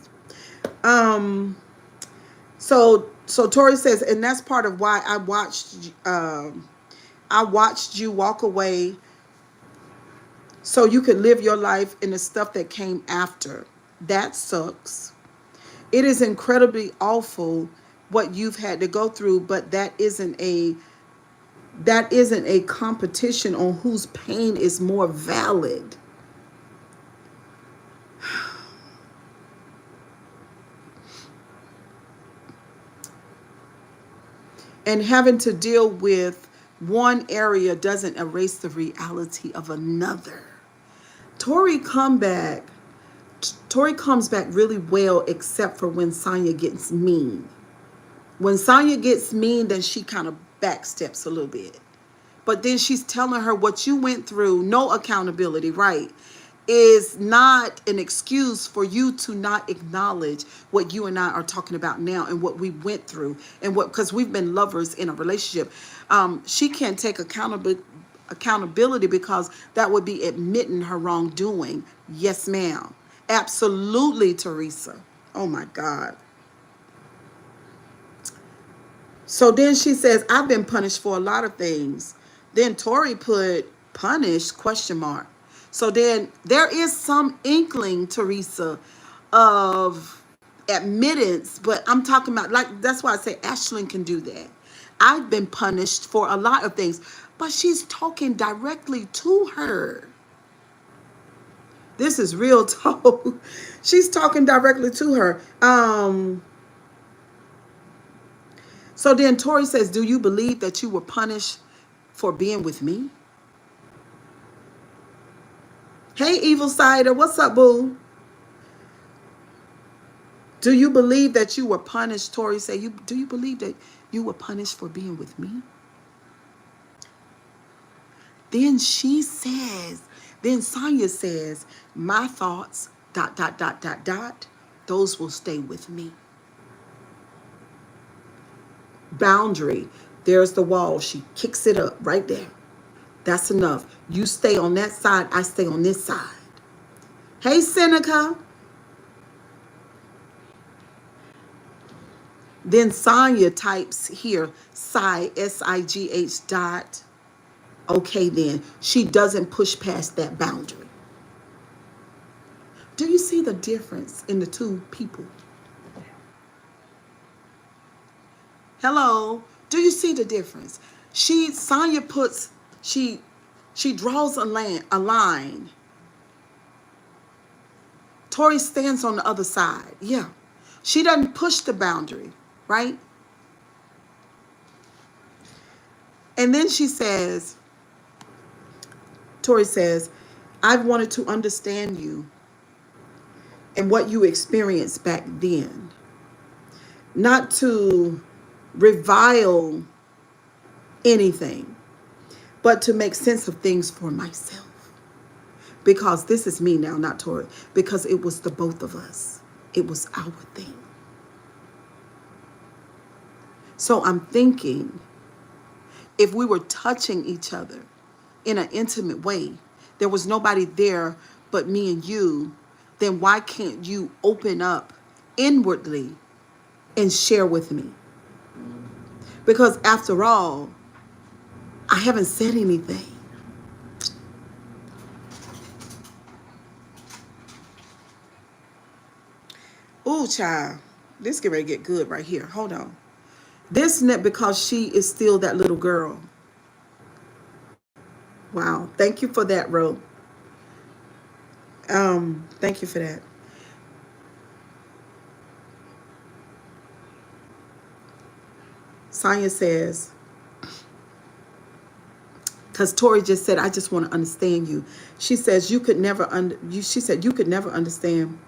so Tori says, and that's part of why I watched I watched you walk away so you could live your life in the stuff that came after. That sucks. It is incredibly awful what you've had to go through, but that isn't a competition on whose pain is more valid. And having to deal with one area doesn't erase the reality of another. Tori come back. Tori comes back really well, except for when Sonya gets mean. When Sonya gets mean, then she kind of backsteps a little bit. But then she's telling her what you went through, no accountability, right, is not an excuse for you to not acknowledge what you and I are talking about now and what we went through and what, because we've been lovers in a relationship. She can't take accountability because that would be admitting her wrongdoing. Yes, ma'am. Absolutely, Teresa. Oh my God. So then she says, I've been punished for a lot of things. Then Tori put punished question mark. So then there is some inkling, Teresa, of admittance, but I'm talking about, like, that's why I say Ashlyn can do that. I've been punished for a lot of things, but she's talking directly to her. This is real talk. She's talking directly to her. So then Tori says, do you believe that you were punished for being with me? Hey, Evil Cider, what's up, boo? Do you believe that you were punished? Tori say, do you believe that you were punished for being with me? Then she says, then Sonya says, my thoughts, ... those will stay with me. Boundary. There's the wall. She kicks it up right there. That's enough. You stay on that side. I stay on this side. Hey, Seneca. Then Sonya types here, SIGH ... Okay, then. She doesn't push past that boundary. Do you see the difference in the two people? Hello. Do you see the difference? Sonya puts, she draws a line. Tori stands on the other side. Yeah. She doesn't push the boundary, right? And then she says, Tori says, I've wanted to understand you and what you experienced back then. Not to revile anything, but to make sense of things for myself. Because this is me now, not Tori. Because it was the both of us. It was our thing. So I'm thinking, if we were touching each other in an intimate way, there was nobody there but me and you, then why can't you open up inwardly and share with me? Because after all, I haven't said anything. Ooh, child, this get ready to get good right here. Hold on. This net because she is still that little girl. Wow. Thank you for that, Ro. Thank you for that. Sonya says, because Tori just said, I just want to understand you. She says, you could never understand.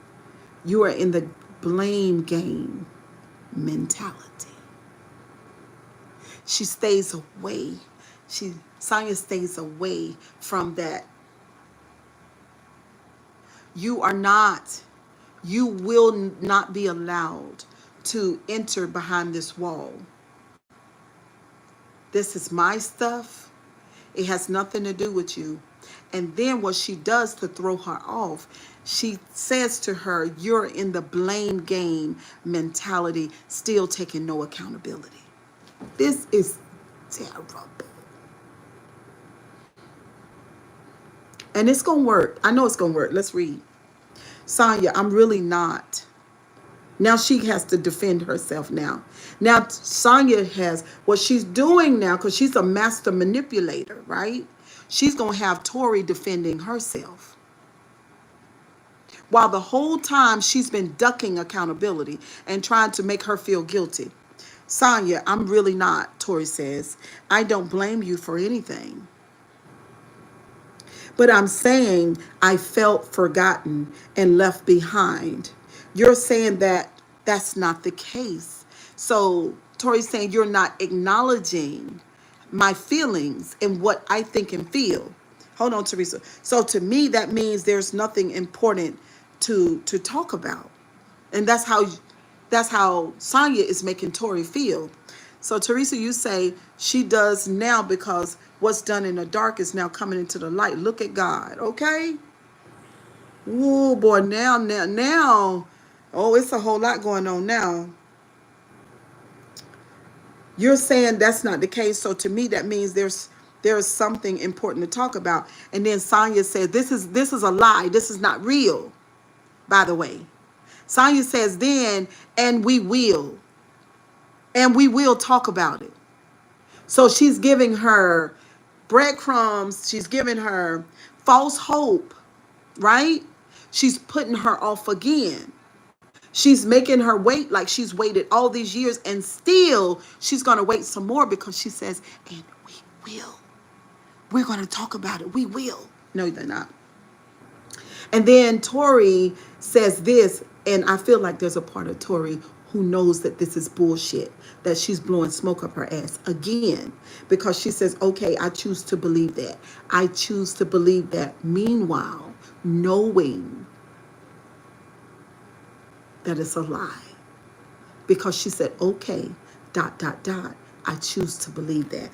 You are in the blame game mentality. She stays away. Sonya stays away from that. You will not be allowed to enter behind this wall. This is my stuff. It has nothing to do with you. And then what she does to throw her off, she says to her, you're in the blame game mentality, still taking no accountability. This is terrible. And it's going to work. I know it's going to work. Let's read. Sonya, I'm really not. Now she has to defend herself now. Now Sonya has what she's doing now, because she's a master manipulator, right? She's going to have Tori defending herself. While the whole time she's been ducking accountability and trying to make her feel guilty. Sonya, I'm really not, Tori says. I don't blame you for anything. But I'm saying I felt forgotten and left behind. You're saying that that's not the case. So Tori's saying you're not acknowledging my feelings and what I think and feel. Hold on, Teresa. So to me, that means there's nothing important to talk about. And that's how Sonya is making Tori feel. So Teresa, you say she does now because what's done in the dark is now coming into the light. Look at God, okay? Ooh, boy, now. Oh, it's a whole lot going on now. You're saying that's not the case. So to me, that means there's something important to talk about. And then Sonya said, this is a lie. This is not real, by the way. Sonya says then, and we will. And we will talk about it. So she's giving her breadcrumbs. She's giving her false hope, right? She's putting her off again. She's making her wait like she's waited all these years, and still she's going to wait some more because she says, and we will. We're going to talk about it. We will. No, they're not. And then Tori says this, and I feel like there's a part of Tori who knows that this is bullshit, that she's blowing smoke up her ass again, because she says, okay, I choose to believe that. I choose to believe that. Meanwhile, knowing that it's a lie, because she said, okay, ... I choose to believe that.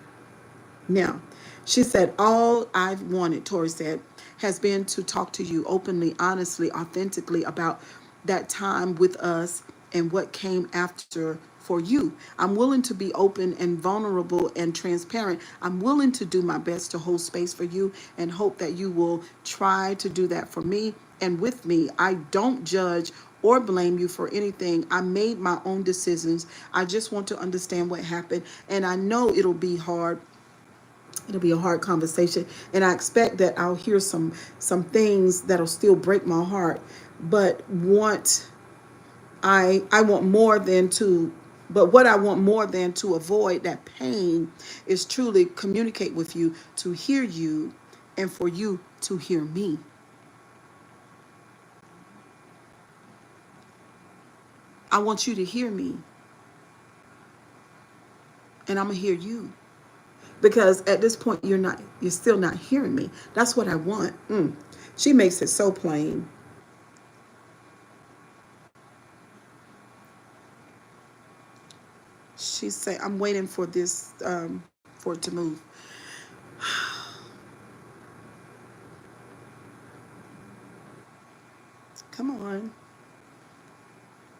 Now, she said, all I've wanted, Tori said, has been to talk to you openly, honestly, authentically about that time with us and what came after for you. I'm willing to be open and vulnerable and transparent. I'm willing to do my best to hold space for you and hope that you will try to do that for me and with me. I don't judge or blame you for anything. I made my own decisions. I just want to understand what happened. And I know it'll be hard. It'll be a hard conversation, and I expect that I'll hear some things that'll still break my heart. But I want more than to. But what I want more than to avoid that pain is truly communicate with you, to hear you, and for you to hear me. I want you to hear me, and I'm gonna hear you. Because at this point you're still not hearing me. That's what I want. She makes it so plain. She say, I'm waiting for this for it to move. Come on.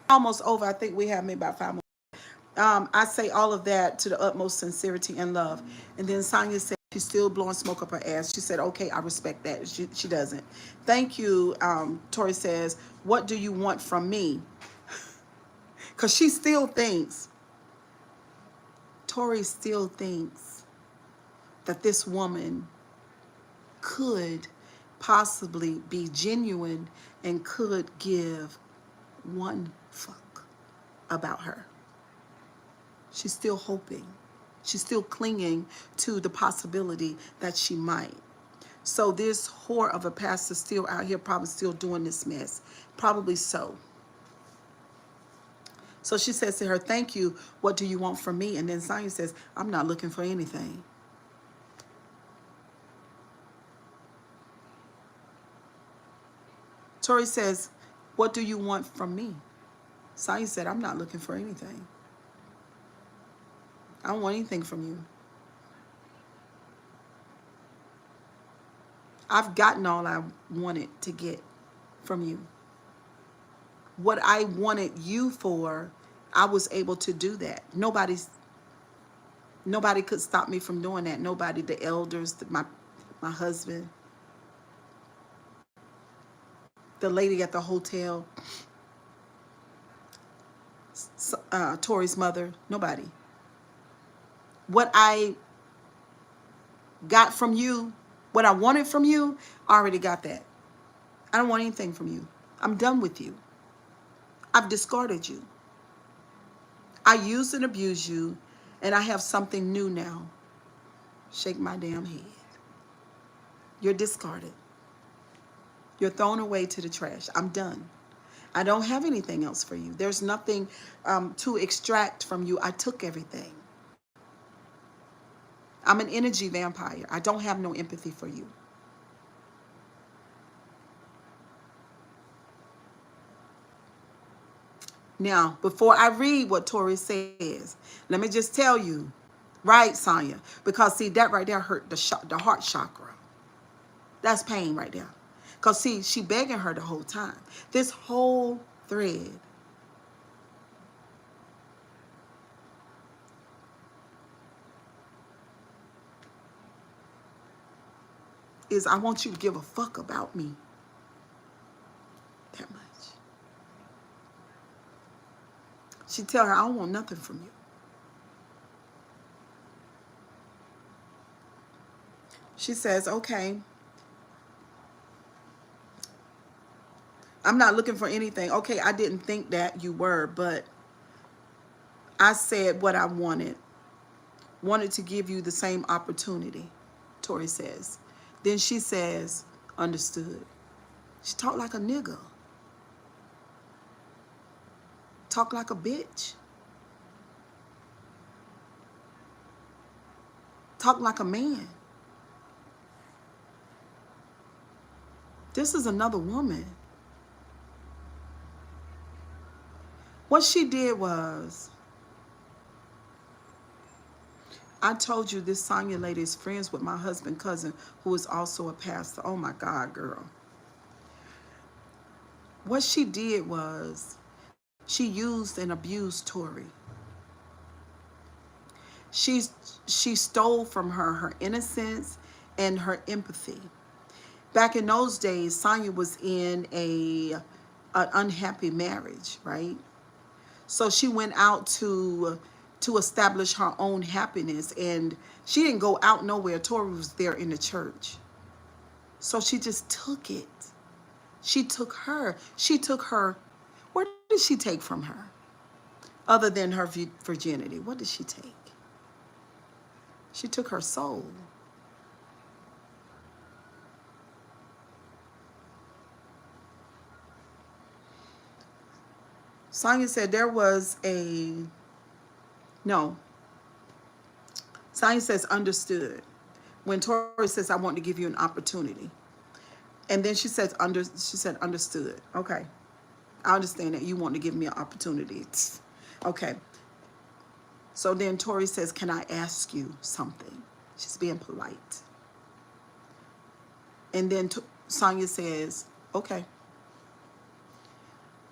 Almost over. I think we have maybe about 5 more. I say all of that to the utmost sincerity and love. And then Sonya said she's still blowing smoke up her ass. She said, okay, I respect that. She doesn't. Thank you, Tori says, what do you want from me? Because she still thinks, Tori still thinks that this woman could possibly be genuine and could give one fuck about her. She's still hoping. She's still clinging to the possibility that she might. So this whore of a pastor still out here, probably still doing this mess. Probably so. So she says to her, thank you. What do you want from me? And then Sonya says, I'm not looking for anything. Tori says, what do you want from me? Sonya said, I'm not looking for anything. I don't want anything from you. I've gotten all I wanted to get from you. What I wanted you for, I was able to do that. Nobody could stop me from doing that. Nobody, the elders, my husband. the lady at the hotel, Tori's mother, nobody. What I got from you, what I wanted from you, I already got that. I don't want anything from you. I'm done with you. I've discarded you. I used and abused you, and I have something new now. Shake my damn head. You're discarded. You're thrown away to the trash. I'm done. I don't have anything else for you. There's nothing to extract from you. I took everything. I'm an energy vampire. I don't have no empathy for you. Now, before I read what Tori says, let me just tell you, right, Sonya? Because see, that right there hurt the heart chakra. That's pain right there. Because see, she begging her the whole time. This whole thread is, I want you to give a fuck about me. That much. She tell her, I don't want nothing from you. She says, okay, I'm not looking for anything. Okay, I didn't think that you were, but I said what I wanted. Wanted to give you the same opportunity, Tori says. Then she says, understood. She talked like a nigga. Talk like a bitch. Talk like a man. This is another woman. What she did was, I told you this Sonya lady is friends with my husband's cousin, who is also a pastor. Oh my God, girl. What she did was, she used and abused Tori. She stole from her innocence and her empathy. Back in those days, Sonya was in an unhappy marriage, right? So she went out to establish her own happiness, and she didn't go out nowhere. Tori was there in the church. So she just took it. She took her. She took her. What did she take from her? Other than her virginity, what did she take? She took her soul. Sonya said there was a, no. Sonya says understood. When Tori says, I want to give you an opportunity. And then she said understood. Okay. I understand that you want to give me an opportunity. Okay. So then Tori says, can I ask you something? She's being polite. And then Sonya says, okay.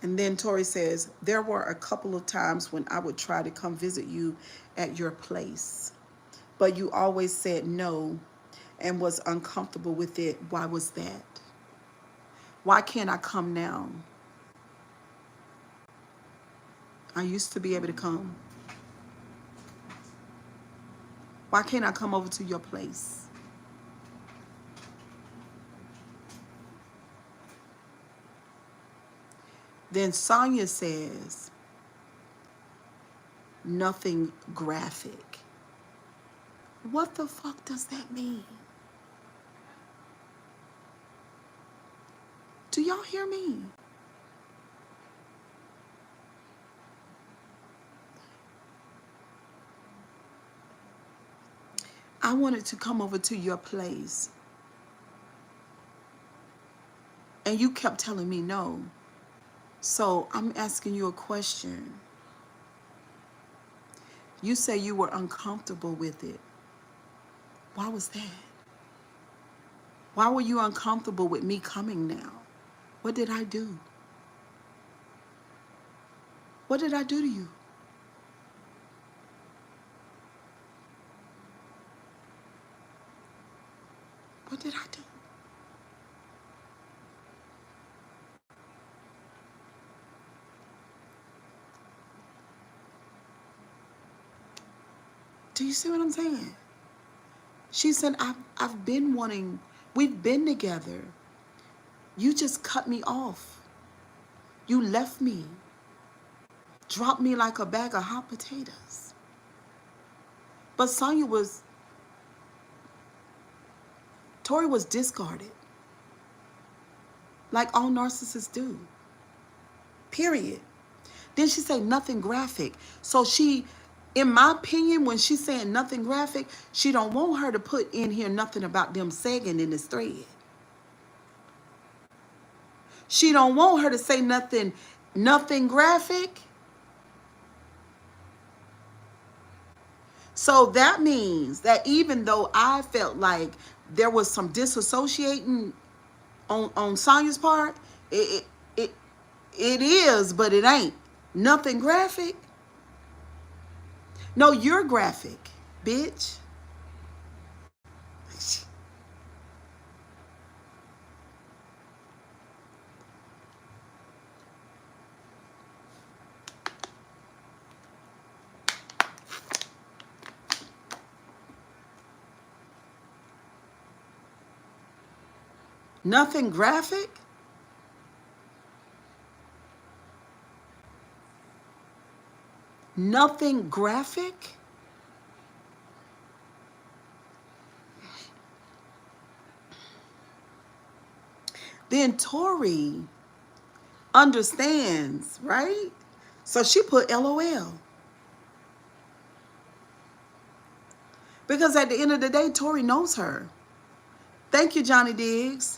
And then Tori says, there were a couple of times when I would try to come visit you at your place, but you always said no and was uncomfortable with it. Why was that? Why can't I come now? I used to be able to come. Why can't I come over to your place? Then Sonya says, nothing graphic. What the fuck does that mean? Do y'all hear me? I wanted to come over to your place, and you kept telling me no. So I'm asking you a question. You say you were uncomfortable with it. Why was that? Why were you uncomfortable with me coming now? What did I do? What did I do to you? What did I do? Do you see what I'm saying? She said, I've been wanting, we've been together. You just cut me off. You left me. Dropped me like a bag of hot potatoes. But Tori was discarded. Like all narcissists do. Period. Then she said nothing graphic. So she, in my opinion, when she's saying nothing graphic, she don't want her to put in here nothing about them sagging in this thread. She don't want her to say nothing graphic. So that means that even though I felt like there was some disassociating on Sonya's part, it is, but it ain't. Nothing graphic. No, you're graphic, bitch. Nothing graphic? Nothing graphic? Then Tori understands, right? So she put LOL. Because at the end of the day, Tori knows her. Thank you, Johnny Diggs.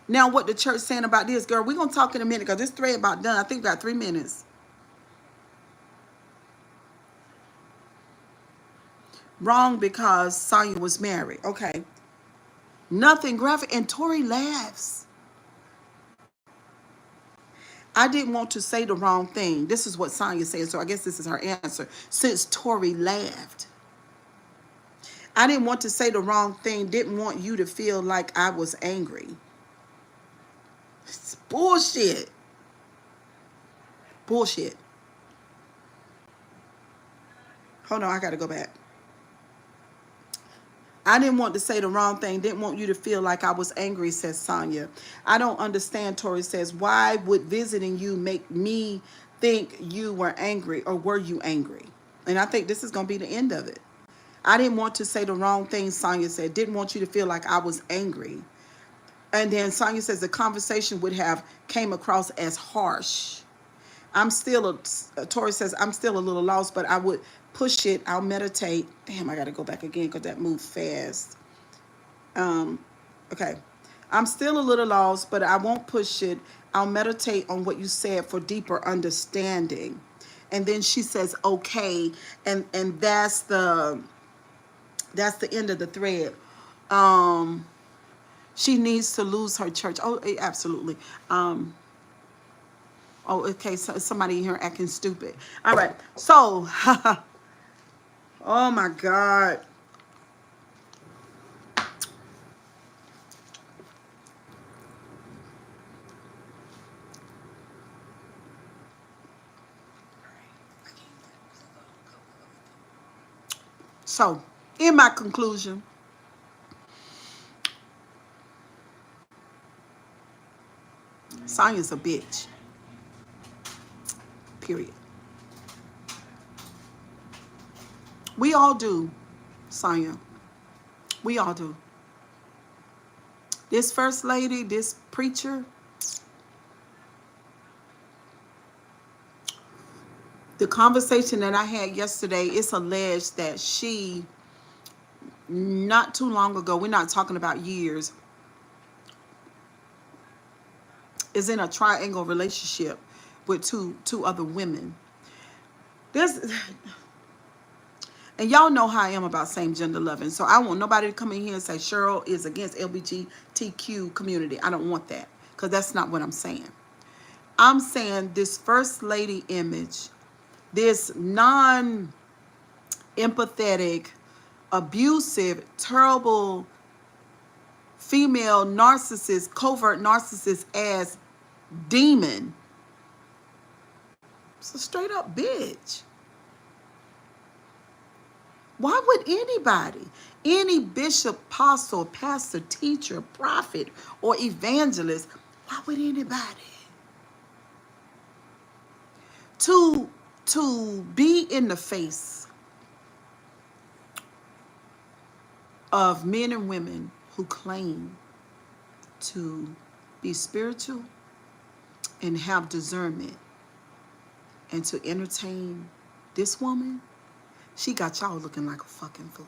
Now, what the church saying about this, girl, we're going to talk in a minute because this thread about done. I think we got 3 minutes. Wrong because Sonya was married. Okay. Nothing graphic. And Tori laughs. I didn't want to say the wrong thing. This is what Sonya said, so I guess this is her answer. Since Tori laughed. I didn't want to say the wrong thing. Didn't want you to feel like I was angry. It's bullshit. Bullshit. Hold on, I got to go back. I didn't want to say the wrong thing. Didn't want you to feel like I was angry, says Sonya. I don't understand, Tori says. Why would visiting you make me think you were angry, or were you angry? And I think this is going to be the end of it. I didn't want to say the wrong thing, Sonya said. Didn't want you to feel like I was angry. And then Sonya says the conversation would have came across as harsh. Tori says, I'm still a little lost, but I would push it. I'll meditate. Damn, I got to go back again because that moved fast. Okay. I'm still a little lost, but I won't push it. I'll meditate on what you said for deeper understanding. And then she says, okay. And that's the end of the thread. She needs to lose her church. Oh, absolutely. Oh, okay. So somebody here acting stupid. All right. So, oh my God. So, in my conclusion, Sonya's a bitch. Period. We all do, Sonya. We all do. This first lady, this preacher, the conversation that I had yesterday, it's alleged that she, not too long ago, we're not talking about years, is in a triangle relationship with two other women. And y'all know how I am about same gender loving. So I want nobody to come in here and say Cheryl is against LGBTQ community. I don't want that, because that's not what I'm saying. I'm saying this first lady image, this non-empathetic, abusive, terrible female narcissist, covert narcissist ass demon. It's a straight up bitch. Why would anybody, any bishop, apostle, pastor, teacher, prophet, or evangelist, why would anybody to be in the face of men and women who claim to be spiritual and have discernment and to entertain this woman? She got y'all looking like a fucking fool.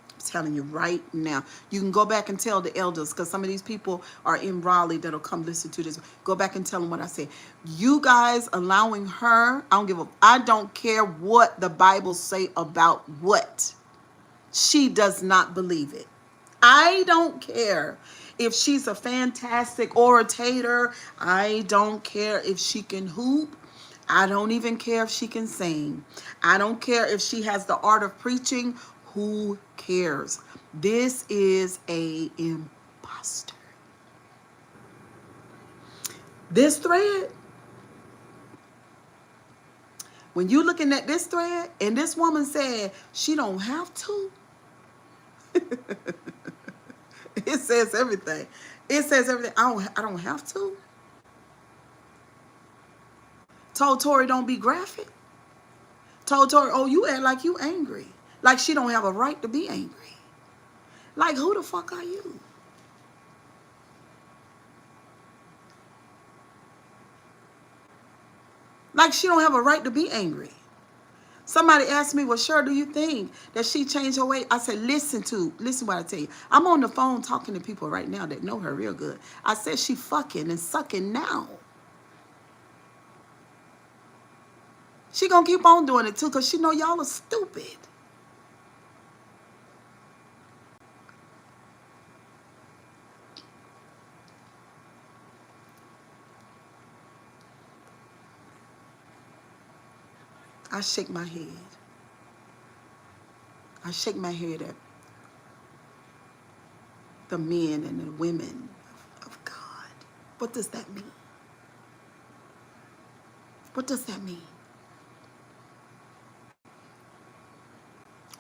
I'm telling you right now. You can go back and tell the elders, because some of these people are in Raleigh that'll come listen to this. Go back and tell them what I said. You guys allowing her, I don't care what the Bible say about what. She does not believe it. I don't care if she's a fantastic orator. I don't care if she can hoop. I don't even care if she can sing. I don't care if she has the art of preaching. Who cares? This is a imposter. This thread, when you looking at this thread, and this woman said she don't have to, it says everything. It says everything. I don't have to. Told Tori don't be graphic. Told Tori, oh, you act like you angry. Like she don't have a right to be angry. Like, who the fuck are you? Like she don't have a right to be angry. Somebody asked me, well, sure, do you think that she changed her way? I said, listen what I tell you. I'm on the phone talking to people right now that know her real good. I said she fucking and sucking now. She gonna keep on doing it too, because she know y'all are stupid. I shake my head. I shake my head at the men and the women of God. What does that mean? What does that mean?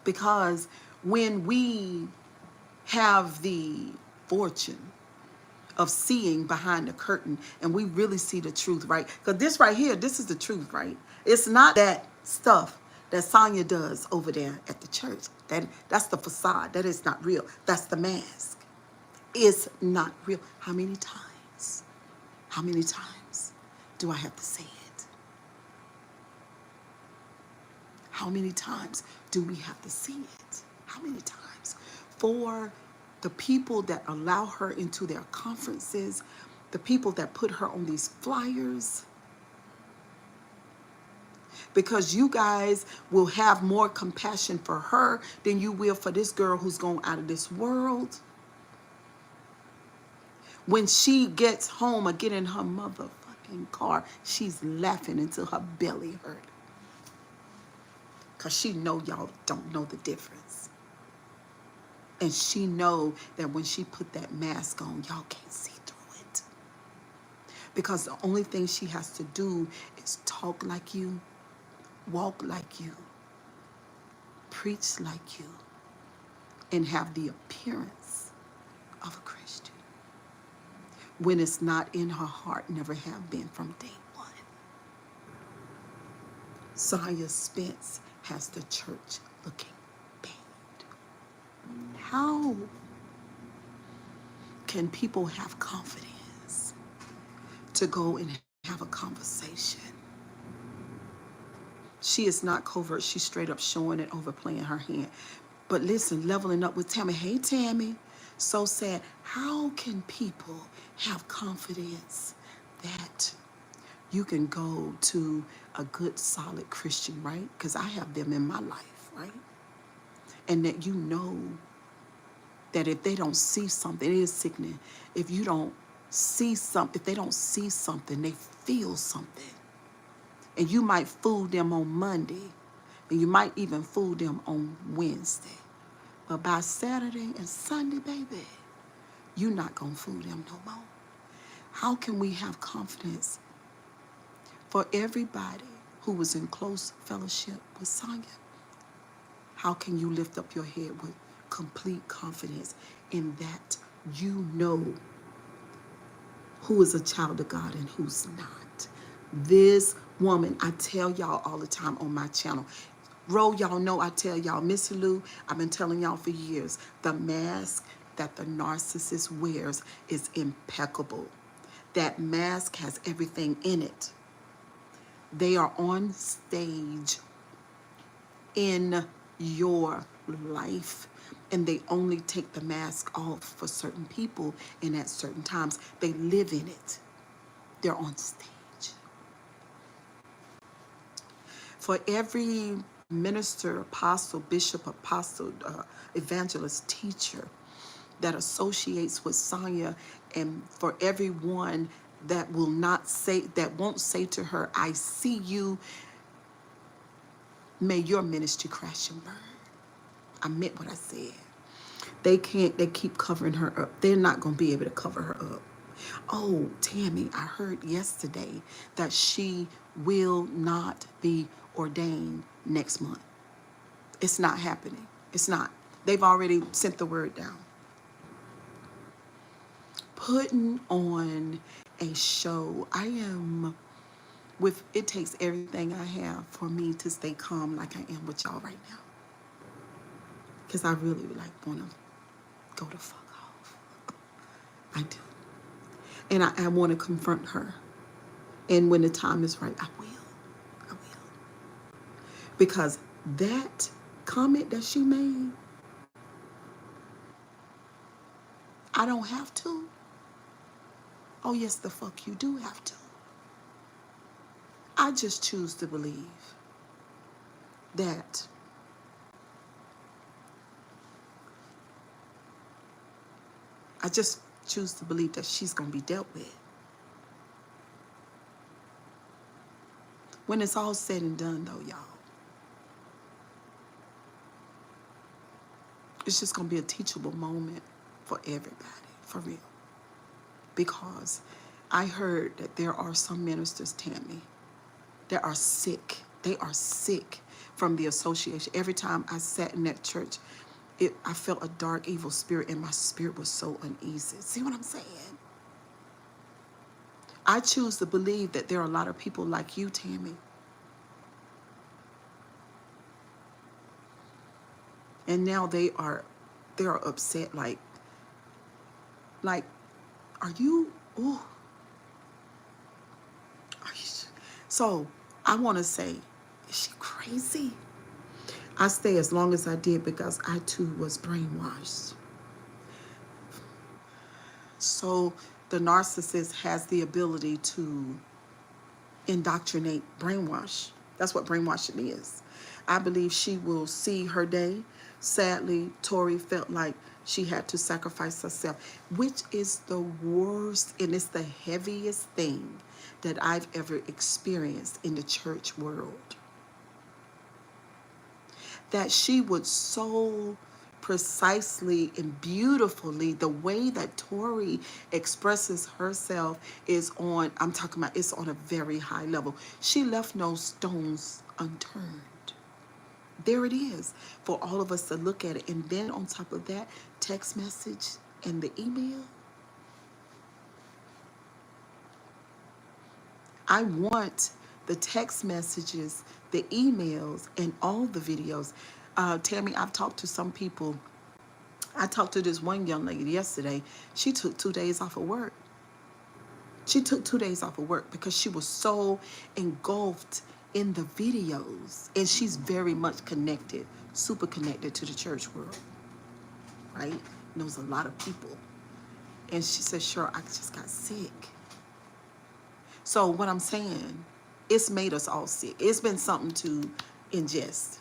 Because when we have the fortune of seeing behind the curtain and we really see the truth, right? Because this right here, this is the truth, right? It's not that stuff that Sonya does over there at the church. That's the facade. That is not real. That's the mask. It's not real. How many times do I have to say it? How many times do we have to see it? How many times? For the people that allow her into their conferences, the people that put her on these flyers, because you guys will have more compassion for her than you will for this girl who's going out of this world. When she gets home or get in her motherfucking car, she's laughing until her belly hurt. Because she know y'all don't know the difference. And she know that when she put that mask on, y'all can't see through it. Because the only thing she has to do is talk like you, walk like you, preach like you, and have the appearance of a Christian. When it's not in her heart, never have been from day one. Sonya Spence has the church looking bad. How can people have confidence to go and have a conversation? She is not covert. She's straight up showing it, overplaying her hand. But listen, leveling up with Tammy. Hey, Tammy. So sad. How can people have confidence that you can go to a good, solid Christian, right? Because I have them in my life, right? And that you know that if they don't see something, it is sickening. If you don't see something, if they don't see something, they feel something. And you might fool them on Monday, and you might even fool them on Wednesday. But by Saturday and Sunday, baby, you're not going to fool them no more. How can we have confidence for everybody who was in close fellowship with Sonya? how can you lift up your head with complete confidence in that you know who is a child of God and who's not? This woman, I tell y'all all the time on my channel. Y'all know I tell y'all, Miss Lou, I've been telling y'all for years, the mask that the narcissist wears is impeccable. That mask has everything in it. They are on stage in your life, and they only take the mask off for certain people and at certain times. They live in it. They're on stage. For every minister, apostle, bishop, apostle, evangelist, teacher that associates with Sonya, and for everyone that will not say, that won't say to her, I see you, may your ministry crash and burn. I meant what I said. They keep covering her up. They're not going to be able to cover her up. Oh, Tammy, I heard yesterday that she will not be ordained next month. It's not happening. It's not. They've already sent the word down. Putting on a show. It takes everything I have for me to stay calm like I am with y'all right now. Because I really want to go the fuck off. I do. And I want to confront her. And when the time is right, I will. Because that comment that she made, I don't have to. Oh, yes, the fuck you do have to. I just choose to believe that she's going to be dealt with. When it's all said and done, though, y'all, it's just going to be a teachable moment for everybody, for real. Because I heard that there are some ministers, Tammy, that are sick. They are sick from the association. Every time I sat in that church, I felt a dark, evil spirit, and my spirit was so uneasy. See what I'm saying? I choose to believe that there are a lot of people like you, Tammy. And now they are upset, like, are you, ooh. So I want to say, is she crazy? I stay as long as I did because I too was brainwashed. So the narcissist has the ability to indoctrinate, brainwash. That's what brainwashing is. I believe she will see her day. Sadly, Tori felt like she had to sacrifice herself, which is the worst, and it's the heaviest thing that I've ever experienced in the church world. That she would so precisely and beautifully, the way that Tori expresses herself is on, I'm talking about, it's on a very high level. She left no stones unturned. There it is for all of us to look at it. And then on top of that, text message and the email. I want the text messages, the emails, and all the videos. Tammy, I've talked to some people. I talked to this one young lady yesterday. She took 2 days off of work. She took 2 days off of work because she was so engulfed in the videos. And she's very much connected, super connected to the church world, right? Knows a lot of people. And she said, sure, I just got sick. So what I'm saying, it's made us all sick. It's been something to ingest.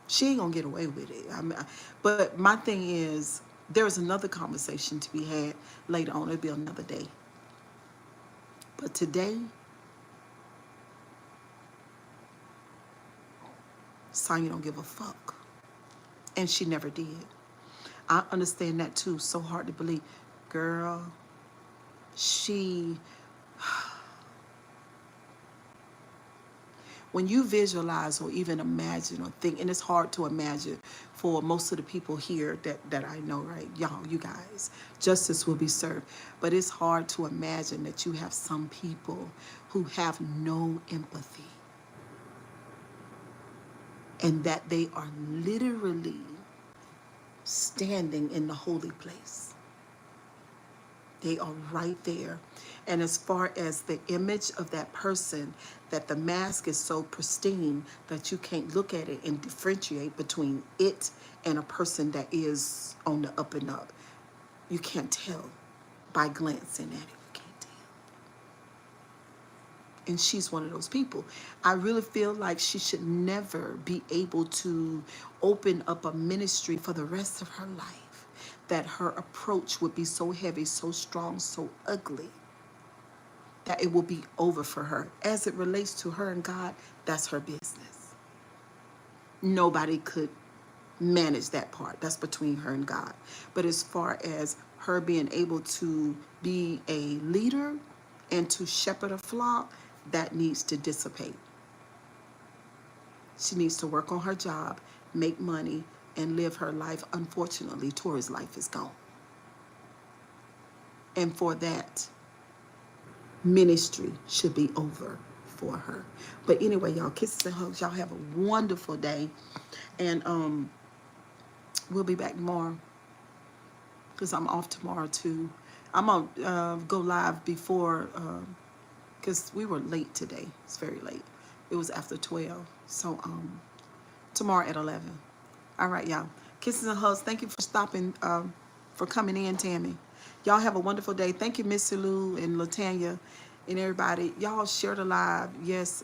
She ain't gonna get away with it. But my thing is, there's another conversation to be had later on. It'll be another day. But today, Sonya don't give a fuck. And she never did. I understand that too. So hard to believe. Girl, When you visualize or even imagine or think, and it's hard to imagine for most of the people here that I know, right? Y'all, you guys, justice will be served. But it's hard to imagine that you have some people who have no empathy and that they are literally standing in the holy place. They are right there. And as far as the image of that person, that the mask is so pristine that you can't look at it and differentiate between it and a person that is on the up and up. You can't tell by glancing at it. You can't tell. And she's one of those people. I really feel like she should never be able to open up a ministry for the rest of her life. That her approach would be so heavy, so strong, so ugly, that it will be over for her. As it relates to her and God, that's her business. Nobody could manage that part. That's between her and God. But as far as her being able to be a leader and to shepherd a flock, that needs to dissipate. She needs to work on her job, make money, and live her life. Unfortunately, Tori's life is gone. And for that, ministry should be over for her. But anyway, y'all, kisses and hugs. Y'all have a wonderful day. And we'll be back tomorrow because I'm off tomorrow too. I'm going to go live before, because we were late today. It's very late. It was after 12. So tomorrow at 11. All right, y'all. Kisses and hugs. Thank you for stopping, for coming in, Tammy. Y'all have a wonderful day. Thank you, Miss Lou and Latanya and everybody. Y'all share the live. Yes,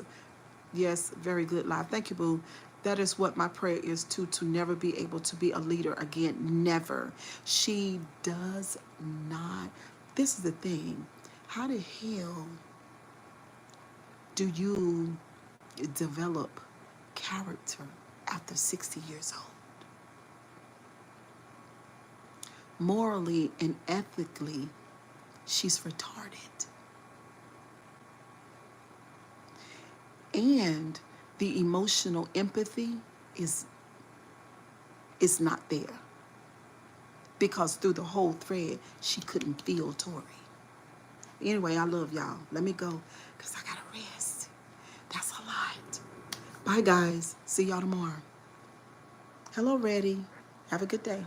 yes, very good live. Thank you, boo. That is what my prayer is to never be able to be a leader again. Never. She does not. This is the thing. How the hell do you develop character after 60 years old? Morally and ethically, she's retarded. And the emotional empathy is not there. Because through the whole thread, she couldn't feel Tori. Anyway, I love y'all. Let me go because I gotta rest. That's a lot. Bye, guys. See y'all tomorrow. Hello, Reddy. Have a good day.